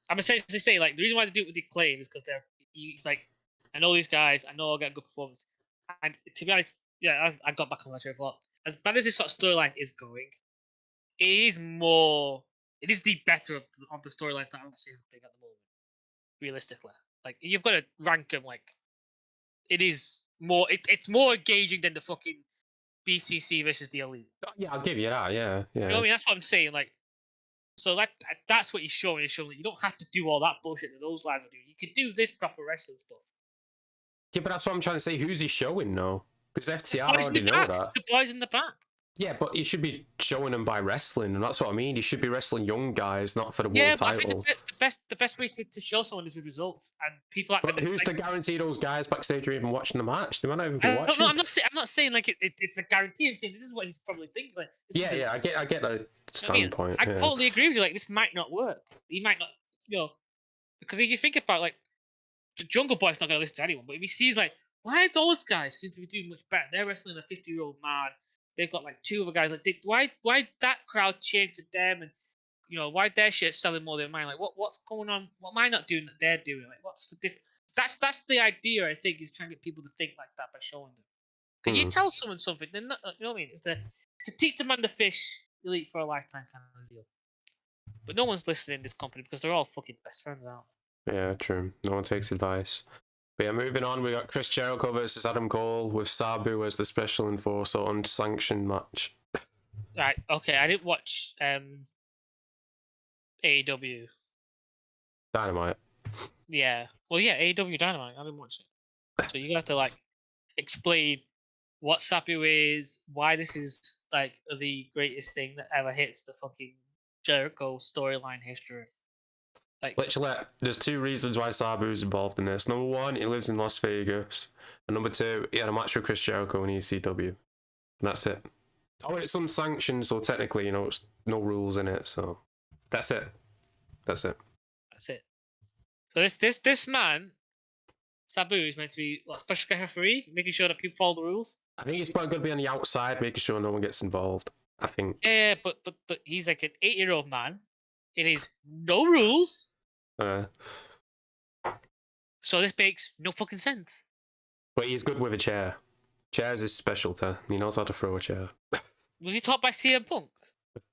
I'm essentially saying like the reason why they do it with the Acclaim is because he's like, I know these guys, I know I'll get a good performance, and to be honest, yeah, I got back on my train of thought. As bad as this sort of storyline is going, it is the better of the storylines that I'm seeing at the moment. Realistically, like you've got to rank them like. It is more. It's more engaging than the fucking BCC versus the Elite. Yeah, I'll give you that. Yeah. You know what I mean? That's what I'm saying. Like, so that's what he's showing. He's showing that you don't have to do all that bullshit that those lads are doing. You can do this proper wrestling stuff. Yeah, but that's what I'm trying to say. Who's he showing now? Because FTR already know that. The boys in the back. Yeah, but he should be showing them by wrestling, and that's what I mean. He should be wrestling young guys, not for the world title. I think the best way to show someone is with results, and people. But who's to guarantee those guys backstage are even watching the match? They might not even be watching. No, I'm not saying like it's a guarantee. I'm saying this is what he's probably thinking. Like, I get the standpoint. I totally agree with you. Like, this might not work. He might not, because if you think about like, the Jungle Boy's not going to listen to anyone. But if he sees like, why those guys seem to be doing much better? They're wrestling a 50-year-old man. They've got like two other guys. Like, why that crowd cheered for them, and why their shit's selling more than mine? Like, what's going on? What am I not doing that they're doing? Like, what's the difference? That's the idea. I think is trying to get people to think like that by showing them. Because you tell someone something, then you know what I mean? It's to teach the man to fish, elite for a lifetime kind of deal. But no one's listening in this company because they're all fucking best friends out. Yeah, true. No one takes advice. But yeah, moving on, we got Chris Jericho versus Adam Cole with Sabu as the special enforcer on Unsanctioned Match. Right, okay, I didn't watch AEW. Dynamite. Yeah. Well, yeah, AEW Dynamite. I didn't watch it. So you have to, like, explain what Sabu is, why this is, like, the greatest thing that ever hits the fucking Jericho storyline history. Like, literally, there's two reasons why Sabu's involved in this. Number one, he lives in Las Vegas. And number two, he had a match with Chris Jericho in ECW. And that's it. Oh, it's unsanctioned, so technically, it's no rules in it, so that's it. That's it. So this man, Sabu, is meant to be special referee, making sure that people follow the rules. I think he's probably going to be on the outside, making sure no one gets involved. I think. Yeah, but he's like an 8-year-old man. It is no rules. So this makes no fucking sense. But he's good with a chair. Chair's his specialty. He knows how to throw a chair. Was he taught by CM Punk?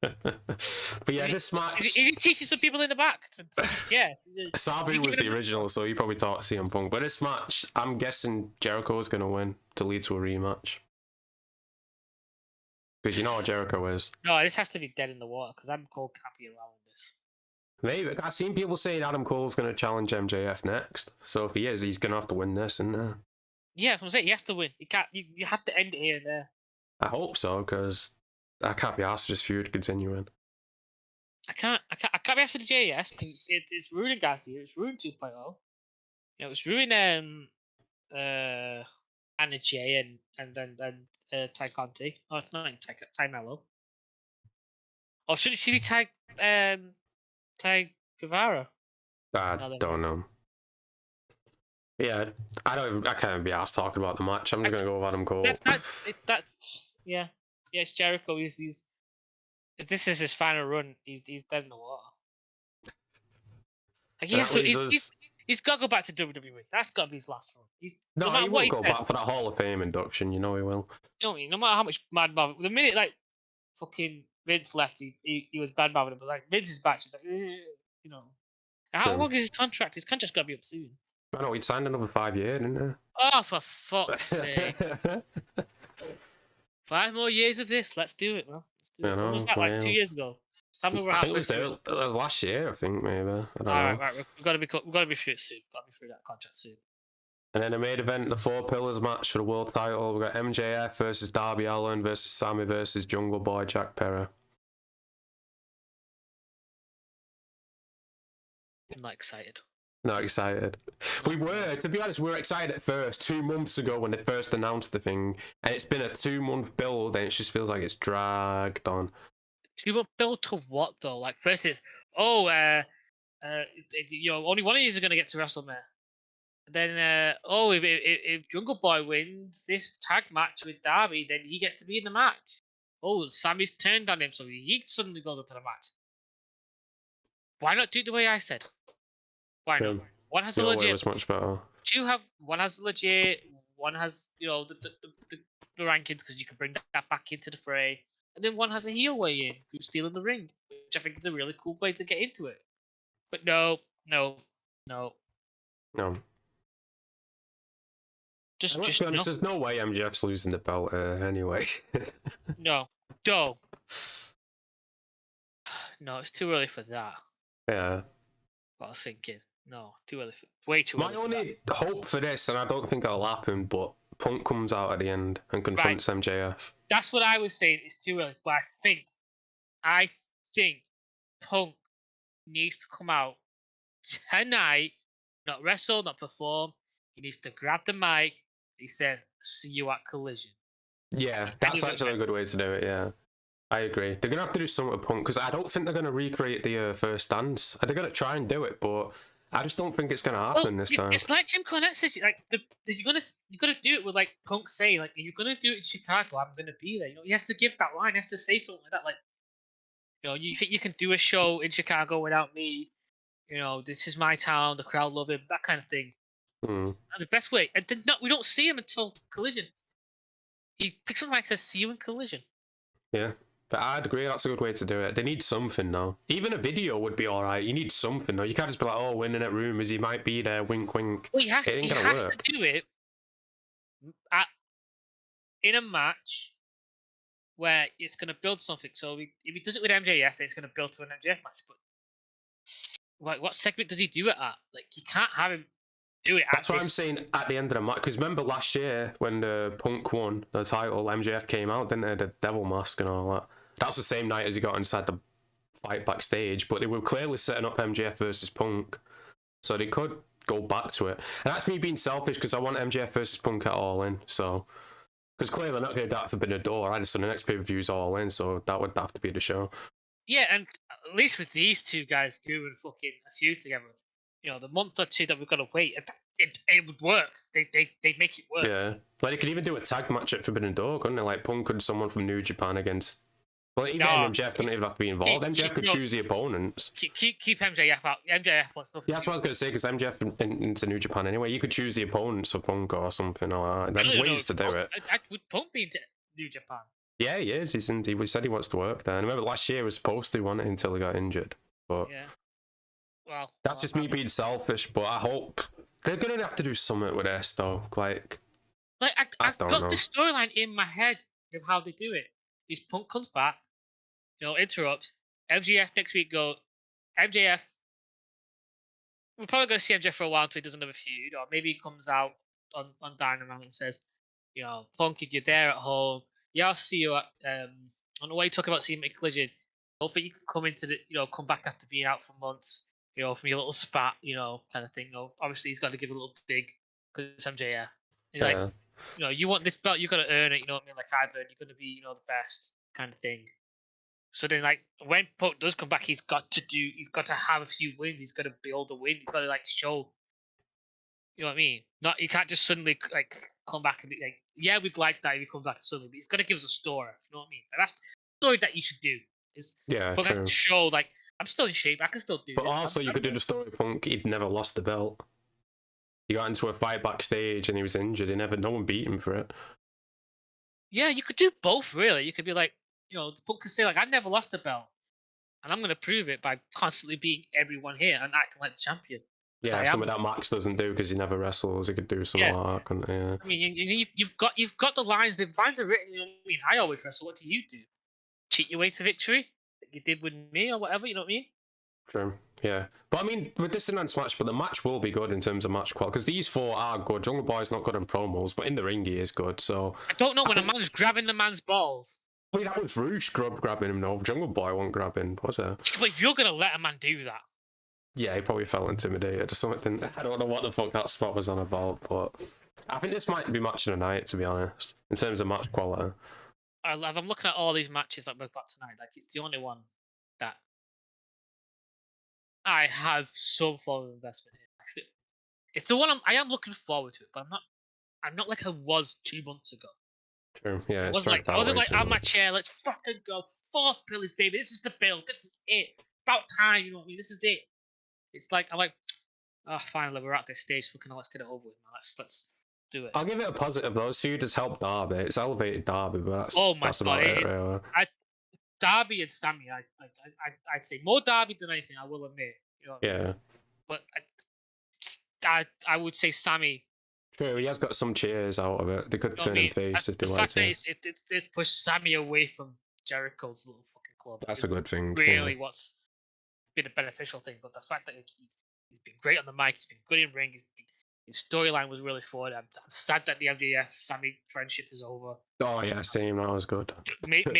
But yeah, this match. Is he teaching some people in the back to use chairs? Sabu was the original, so he probably taught CM Punk. But this match, I'm guessing Jericho's going to win to lead to a rematch. Because you know what Jericho is. No, this has to be dead in the water, because Adam Cole can't be allowing this. Maybe. I've seen people saying Adam Cole's going to challenge MJF next. So if he is, he's going to have to win this, isn't he? Yeah, that's what I'm saying. He has to win. You can't. You have to end it here and there. I hope so, because I can't be asked for this feud continuing. I can't be asked for the JS because it's ruining Garcia. It's ruined 2.0. It's ruining Anarchy and Ty Conti. Oh, it's not Ty Mello. Or should we tag Guevara. I don't know. Yeah, I can't even be asked talking about the match. I'm just gonna go with Adam Cole. Yeah, it's Jericho. He's if this is his final run, he's dead in the water. Like, yeah, so he's got to go back to WWE. That's got to be his last run. No matter he what won't go says, back for that Hall of Fame induction. You know he will. You know what I mean? No matter how much mad mouth, the minute like fucking Vince left, he was bad mouthing him. But like Vince is back, so he's like, you know, how long is his contract? His contract's got to be up soon. I know he'd signed another 5 years, didn't he? Oh, for fuck's sake! 5 more years of this. Let's do it, man. Let's do it. When was that? Like 2 years ago. I think it was last year. I think maybe. I don't know. Right. We've got to be through it soon. Got to be through that contract soon. And then the main event, the 4 Pillars match for the world title. We got MJF versus Darby Allin versus Sammy versus Jungle Boy Jack Perry. I'm not excited. Not excited. We were, to be honest, we were excited at first 2 months ago when they first announced the thing, and it's been a 2-month build, and it just feels like it's dragged on. 2-month build to what though? Like first it's you know, only one of you is going to get to WrestleMania. Then if Jungle Boy wins this tag match with Darby, then he gets to be in the match. Oh, Sammy's turned on him, so he suddenly goes into the match. Why not do it the way I said? Why not? One has a legit. Was much better. One has a legit. One has the rankings because you can bring that back into the fray, and then one has a heel way in who's stealing the ring, which I think is a really cool way to get into it. But no. Just be honest, there's no way MJF's losing the belt anyway. No, it's too early for that. Yeah. I was thinking, no, too early. Way too early. My only hope for this, and I don't think it'll happen, but Punk comes out at the end and confronts MJF. That's what I was saying. It's too early, but I think Punk needs to come out tonight, not wrestle, not perform. He needs to grab the mic. He said, "See you at Collision." Yeah, that's actually a good way to do it. Yeah, I agree. They're gonna have to do something with Punk because I don't think they're gonna recreate the first dance. They're gonna try and do it, but I just don't think it's gonna happen this time. It's like Jim Cornette says, like you're gonna do it with like Punk saying, like, you're gonna do it in Chicago. I'm gonna be there. You know, he has to give that line. He has to say something like that. Like, you know, you think you can do a show in Chicago without me? You know, this is my town. The crowd love him. That kind of thing. That's the best way. And then we don't see him until Collision. He picks up the mic and says, "See you in Collision." Yeah, but I'd agree. That's a good way to do it. They need something though. Even a video would be all right. You need something though. You can't just be like, "Oh, in that room, he might be there." Wink, wink. Well, he has to do it in a match where it's going to build something. So if he does it with MJF, then it's going to build to an MJF match. But what segment does he do it at? Like, you can't have him do it. That's what I'm saying at the end of the match. Because remember last year when the Punk won the title, MJF came out, didn't they? The devil mask and all that. That's the same night as he got inside the fight backstage. But they were clearly setting up MJF versus Punk, so they could go back to it. And that's me being selfish because I want MJF versus Punk at All In. So because clearly they're not going to do that for Forbidden Door. I just said the next pay-per-view is All In, so that would have to be the show. Yeah, and at least with these two guys doing fucking a feud together, you know, the month or two that we've got to wait, it would work. They make it work. Yeah, like they could even do a tag match at Forbidden Door, couldn't they? Like Punk and someone from New Japan against. Well, even MJF doesn't even have to be involved. MJF could choose the opponents. Keep MJF out. MJF wants nothing. Yeah, that's what I was going to say, because MJF into New Japan anyway. You could choose the opponents for Punk or something like that. There's ways to do it. Would Punk be into New Japan? Yeah, he is. He said he wants to work there. And I remember last year he was supposed to want it until he got injured. But yeah. Well, that's just me being selfish, but I hope they're going to have to do something with this, though. Like I've got the storyline in my head of how they do it. Is Punk comes back, you know, interrupts. MJF next week MJF. We're probably going to see MJF for a while until he does another feud, or maybe he comes out on Dynamite and says, you know, Punk, if you're there at home, yeah, I'll see you at, on the way you talk about seeing me at Collision. I don't think you can come into come back after being out for months, you know, from your little spat, you know, kind of thing. You know, obviously he's got to give a little dig because it's MJF. He's like, you know, you want this belt, you got to earn it, you know what I mean? Like I've earned, you're going to be, you know, the best kind of thing. So then, like, when Punk does come back, he's got to have a few wins. He's got to build a win. He's got to like show, you know what I mean? Not, you can't just suddenly like come back and be like, yeah, we'd like that if he comes back suddenly, but he's got to give us a story. You know what I mean? And that's the story that you should do. Is Punk has to show like, I'm still in shape. I can still do but this. But also, you could do the story Punk. He'd never lost the belt. He got into a fight backstage and he was injured. No one beat him for it. Yeah, you could do both, really. You could be like, you know, Punk could say like, I never lost the belt, and I'm going to prove it by constantly beating everyone here and acting like the champion. Yeah, something that Max doesn't do because he never wrestles. He could do something like that, couldn't he? Yeah. I mean, you've got the lines. The lines are written. You know what I mean? I always wrestle. What do you do? Cheat your way to victory? Like you did with me or whatever. You know what I mean? True. Yeah, but I mean, with this enhanced match, but the match will be good in terms of match quality because these four are good. Jungle Boy's not good in promos, but in the ring he is good. So I don't know when a man's grabbing the man's balls. I mean, that was Rouge grabbing him. No, Jungle Boy wasn't grabbing, was it? But if you're gonna let a man do that, yeah, he probably felt intimidated or something. I don't know what the fuck that spot was on about, but I think this might be match of the night, to be honest, in terms of match quality. I'm looking at all these matches that we've got tonight. Like, it's the only one that I have some form of investment in. It's the one I am looking forward to it, but I'm not like I was 2 months ago. True. Yeah, I wasn't like on my chair. Let's fucking go. 4 pillars, baby. This is the build. This is it. About time. You know what I mean? This is it. It's like I'm like, oh, finally we're at this stage. Fucking, let's get it over with, man. Let's do it. I'll give it a positive though. This feud has helped Darby. It's elevated Darby, but that's about it, really. Darby and Sammy. I'd say more Darby than anything. I will admit. You know. Yeah. But I would say Sammy. True, he has got some cheers out of it. They could turn him face if they wanted to. The fact that it's pushed Sammy away from Jericho's little fucking club. That's a good thing. Really, what's been a beneficial thing. But the fact that he's been great on the mic, he's been good in ring, his storyline was really fun. I'm sad that the MJF Sammy friendship is over. Oh yeah, same. That was good. Maybe.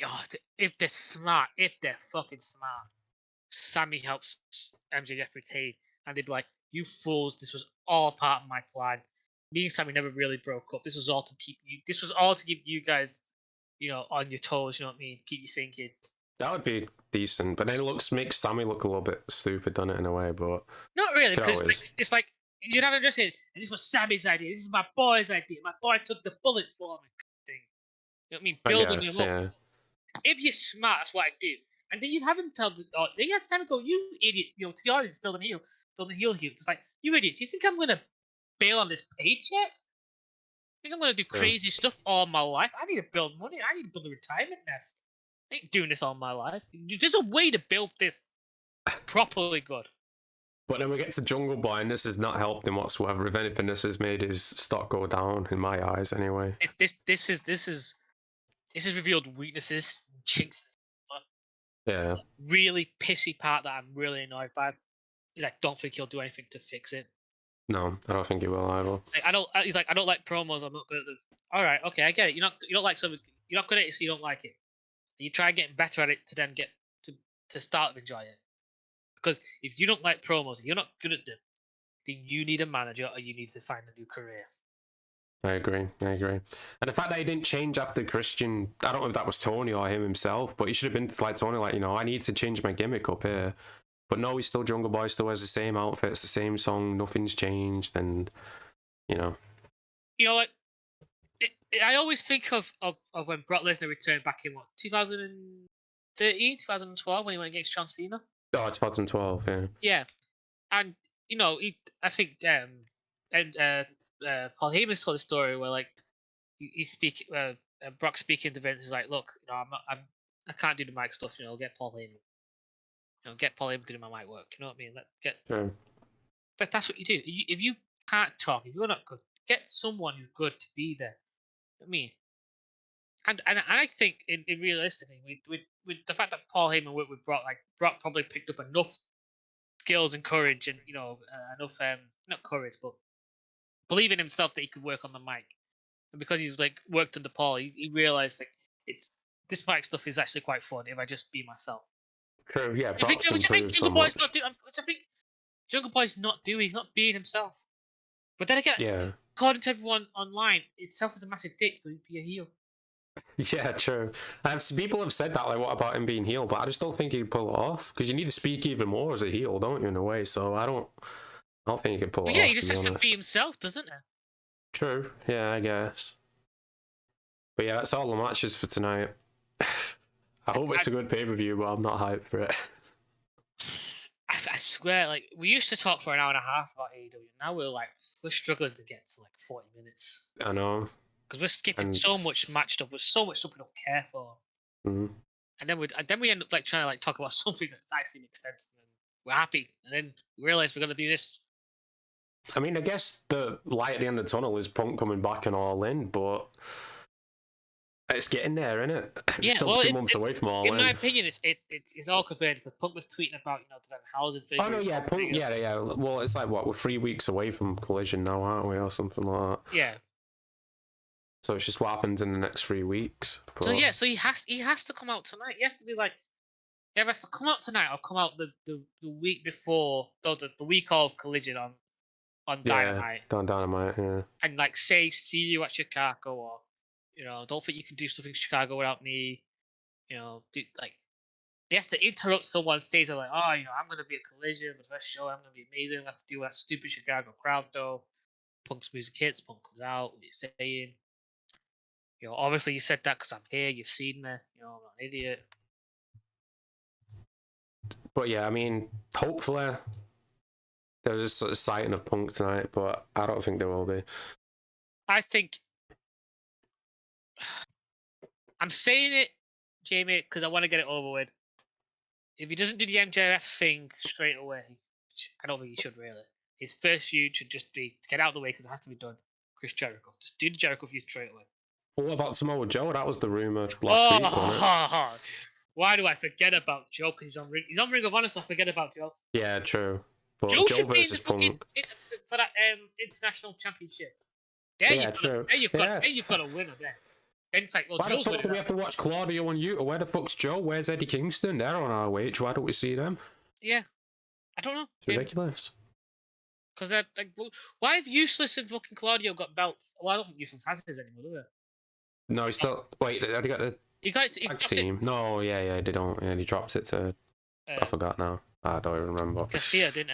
Oh, if they're fucking smart, Sammy helps MJF retain, and they'd be like, "You fools! This was all part of my plan. Me and Sammy never really broke up. This was all to keep you. This was all to keep you guys, you know, on your toes. You know what I mean? Keep you thinking." That would be decent, but then it makes Sammy look a little bit stupid, doesn't it, in a way? But not really, because it's like you'd have to just say, "And this was Sammy's idea. This is my boy's idea. My boy took the bullet for me." Thing. You know what I mean? Building him up. Yeah. If you're smart, that's what I do. And then you'd have him tell he has time to go, "You idiot," you know, to the audience, building heel. It's like, "You idiots, you think I'm gonna bail on this paycheck? Think I'm gonna do crazy stuff all my life? I need to build money. I need to build a retirement nest. I ain't doing this all my life. There's a way to build this properly good." But then we get to Jungle Boy, and this has not helped him whatsoever. If anything, this has made his stock go down, in my eyes, anyway. This has revealed weaknesses, chinks. Yeah. The really pissy part that I'm really annoyed by is I don't think he'll do anything to fix it. No, I don't think he will either. He's like, "I don't like promos. I'm not good at them." All right, okay, I get it. You don't like something. You're not good at it, so you don't like it. You try getting better at it to then get to start to enjoy it. Because if you don't like promos, you're not good at them, then you need a manager or you need to find a new career. I agree. And the fact that he didn't change after Christian, I don't know if that was Toni or him himself, but he should have been like Toni, like, you know, I need to change my gimmick up here. But no, he's still Jungle Boy, still has the same outfits, the same song, nothing's changed, and, you know. You know, like, I always think of when Brock Lesnar returned back in, 2013, 2012, when he went against John Cena? Oh, it's 2012, yeah. Yeah. And, you know, I think Paul Heyman's told a story where, like, Brock speaking to Vince is like, "Look, you know, I can't do the mic stuff. You know, get Paul Heyman. You know, get Paul Heyman to do my mic work. You know what I mean? True. But that's what you do. If you can't talk, if you're not good, get someone who's good to be there. You know what I mean, and I think in realistically, with the fact that Paul Heyman worked with Brock, like Brock probably picked up enough skills and courage, and, you know, enough not courage, but believe in himself that he could work on the mic. And because he's like worked under Paul, he realized like this mic stuff is actually quite fun if I just be myself. True, yeah. Which I think Jungle Boy's not doing. Which I think Jungle Boy's not doing. He's not being himself. But then again, according to everyone online, itself is a massive dick, so he'd be a heel. Yeah, true. People have said that, like, what about him being heel? But I just don't think he'd pull it off because you need to speak even more as a heel, don't you? In a way, so I don't think he could pull Well, it yeah, off. he To just be has to honest. be himself, doesn't he? True. Yeah, I guess. But yeah, that's all the matches for tonight. I hope it's a good pay per view, but I'm not hyped for it. I swear, like we used to talk for an hour and a half about AEW. Now we're struggling to get to like 40 minutes I know. because we're skipping And so much match stuff with so much stuff we don't care for, Mhm. and then we end up like trying to like talk about something that actually makes sense. And then we're happy, and then we realize we're gonna do this. I mean, I guess the light at the end of the tunnel is Punk coming back and All In, but it's getting there, isn't it? It's Yeah, still well, 2 months away from All in In. my opinion, it's all confirmed because Punk was tweeting about the housing figure. Oh no, yeah, Punk, yeah. Well, it's like what, we're 3 weeks away from Collision now, aren't we, or something like that? Yeah. So it's just what happens in the next 3 weeks. But... So yeah, so he has to come out tonight. He has to be like, he has to come out tonight or come out the week before, the week of Collision on Dynamite. Yeah, on Dynamite, yeah. And like say, see you at Chicago, or don't think you can do stuff in Chicago without me. Like he has to interrupt someone, says like, oh, I'm gonna be at Collision, the first show, I'm gonna be amazing. I have to deal with that stupid Chicago crowd though. Punk's music hits, Punk comes out. What are you saying? Obviously you said that because I'm here. You've seen me. I'm not an idiot. But yeah, I mean, hopefully there's a sighting of Punk tonight, but I don't think there will be. I think I'm saying it, Jamie, because I want to get it over with. If he doesn't do the MJF thing straight away, which I don't think he should really, his first feud should just be to get out of the way because it has to be done. Chris Jericho, just do the Jericho feud straight away. What about Samoa Joe? That was the rumor last week, wasn't it? Why do I forget about Joe? Because he's on Ring of Honor, so I forget about Joe. Yeah, true. But Joe Joe should be in the versus fucking Punk. For that international championship. True. You've got a winner there. Then it's like, well, Why Joe's the fuck do we have to watch Claudio on YouTube? Where the fuck's Joe? Where's Eddie Kingston? They're on ROH. Why don't we see them? Yeah, I don't know. It's ridiculous. Because they're like, why have Useless and fucking Claudio got belts? Well, I don't think Useless has his anymore, do they? No, he's still. Wait, have they got the tag team? No, yeah, they don't. Yeah, he dropped it to. I forgot now. I don't even remember. Garcia, didn't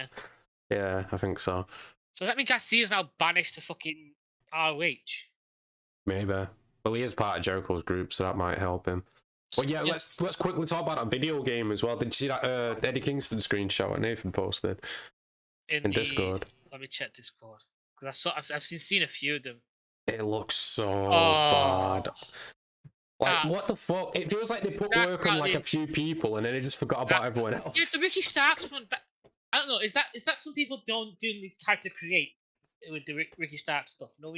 he? Yeah, I think so. So does that mean Garcia's now banished to fucking ROH? Maybe. Well, he is part of Jericho's group, so that might help him. But yeah, let's quickly talk about that video game as well. Did you see that Eddie Kingston screenshot that Nathan posted in Discord? Let me check Discord because I've seen a few of them. It looks so bad. Like, what the fuck? It feels like they put work on like a few people and then they just forgot about everyone else. Yeah, the Ricky Starks one. I don't know. Is that some people don't do the type to create with the Ricky Starks stuff? No,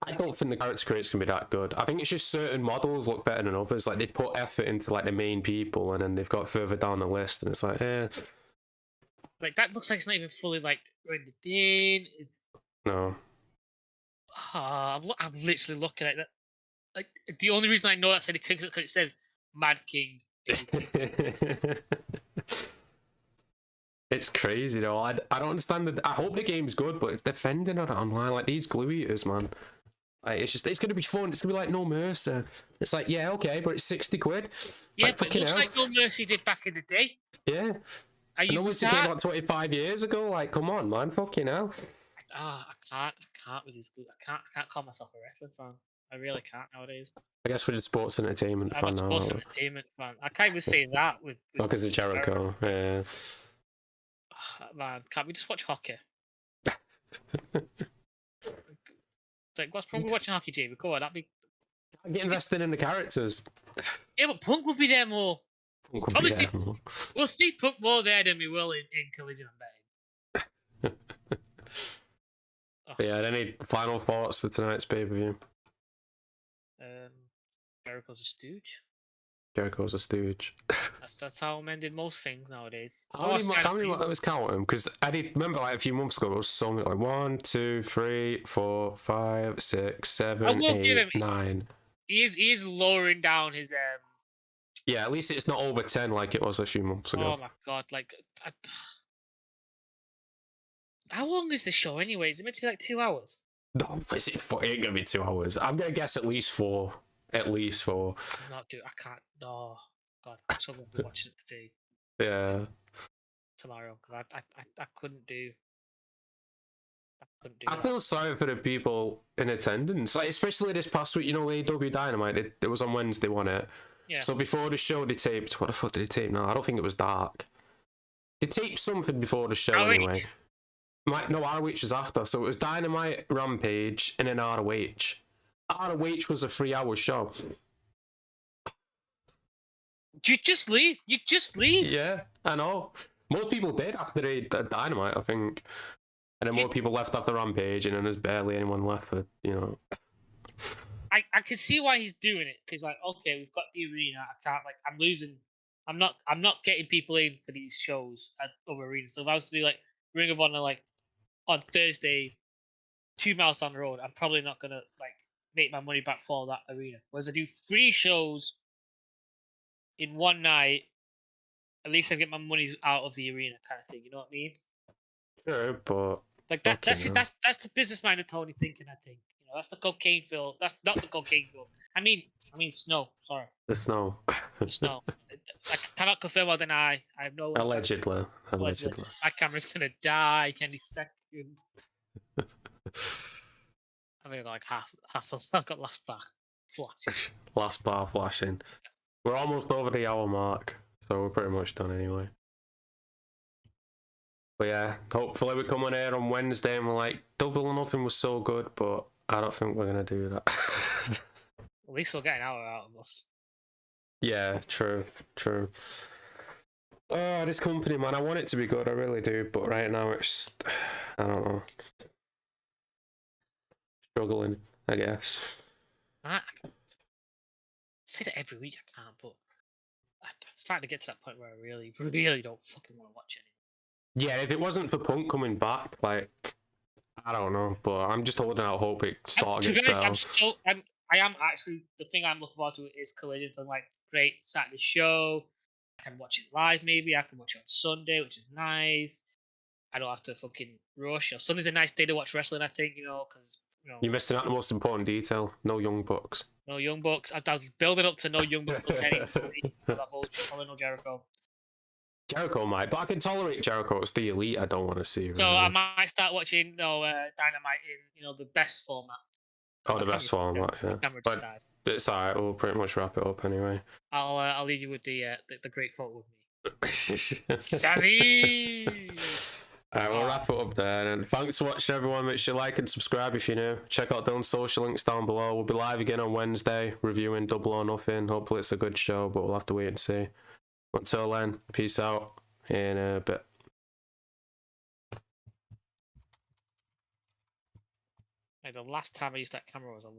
I don't think the character creators can be that good. I think it's just certain models look better than others. Like, they put effort into like the main people, and then they've got further down the list, and it's like, like that looks like it's not even fully like rendered in. No. I'm literally looking at that. Like the only reason I know that's Eddie Kingston because it says Mad King. It's crazy though. I don't understand. I hope the game's good, but defending on it online, like these glue eaters, man. Like, it's gonna be fun. It's gonna be like No Mercy. It's like, yeah, okay, but it's 60 quid. Yeah, like, but it looks like No Mercy did back in the day. Yeah. No Mercy came out 25 years ago. Like, come on, man, fucking hell. I can't with these glue. I can't call myself a wrestling fan. I really can't nowadays. I guess we're just sports entertainment fan now. I'm a sports entertainment fan. I can't even say that with because of Jericho. Yeah. Man, can't we just watch hockey? Like, what's wrong with watching hockey, Jamie? Go on, that'd be. Get invested in the characters. Yeah, but Punk will be there more. We'll see Punk more there than we will in Collision, I'm betting. Yeah, any final thoughts for tonight's pay-per-view? Jericho's a stooge. Jericho's a stooge. That's how I'm ending most things nowadays. How many I was counting? Because I did remember like a few months ago, there was so many, like 1, 2, 3, 4, 5, 6, 7, 8, 9. He is lowering down his Yeah, at least it's not over 10 like it was a few months ago. Oh my god! Like, how long is the show anyway? Is it meant to be like 2 hours? No, it ain't gonna be 2 hours. I'm gonna guess at least 4. at least 4. I'm not doing. I can't. No, God, I'm so going to be watching it today, Yeah. tomorrow, because I couldn't do. I couldn't do I that. feel sorry for the people in attendance, like especially this past week. You know, AEW Dynamite. It was on Wednesday, wasn't it? Yeah. So before the show, they taped. What the fuck did they tape? No, I don't think it was Dark. They taped something before the show ROH. anyway. No, ROH was after. So it was Dynamite, Rampage, and then ROH. ROH was a 3-hour show. You just leave. You just leave. Yeah, I know. Most people did after Dynamite, I think. And then more people left after Rampage, and then there's barely anyone left for, you know. I can see why he's doing it, because like, okay, we've got the arena. I can't, like, I'm losing. I'm not getting people in for these shows at other arenas. So if I was to do like Ring of Honor like on Thursday, 2 miles down the road, I'm probably not gonna like make my money back for that arena. Whereas I do 3 shows in one night, at least I get my money out of the arena, kind of thing. You know what I mean? Sure, but like that's the business minded Tony thinking. I think, you know, that's the cocaine film. That's not the cocaine film. I mean snow. Sorry, the snow. the snow. I cannot confirm or deny. I have no. Allegedly. My camera's gonna die any second. I think like half of I've got last bar flash. Last bar flashing. We're almost over the hour mark, so we're pretty much done anyway. But yeah, hopefully we come on air on Wednesday and we're like, Double or Nothing was so good, but I don't think we're gonna do that. At least we'll get an hour out of us. Yeah, true. Oh, this company, man, I want it to be good, I really do, but right now it's, I don't know. Struggling, I guess. I say that every week I can't, but I'm starting to get to that point where I really don't fucking want to watch it. Yeah, if it wasn't for Punk coming back, like, I don't know, but I'm just holding out hope it sort of gets better. I am actually, the thing I'm looking forward to is Collision. I'm like, great Saturday show. I can watch it live, maybe. I can watch it on Sunday, which is nice. I don't have to fucking rush. Sunday's a nice day to watch wrestling, I think, you know, because, you know. You're missing out the most important detail. No Young Bucks. No Young Bucks. I was building up to no Young Bucks. No Jericho. Jericho might, but I can tolerate Jericho. It's the Elite I don't want to see. So I might start watching Dynamite in, you know, the best format. Oh, the best format, yeah. But it's alright. We'll pretty much wrap it up anyway. I'll leave you with the great photo with me. Sammy. Alright, we'll wrap it up there. And thanks for watching, everyone. Make sure you like and subscribe if you're new. Check out Dylan's social links down below. We'll be live again on Wednesday reviewing Double or Nothing. Hopefully it's a good show, but we'll have to wait and see. Until then, peace out in a bit. The last time I used that camera was a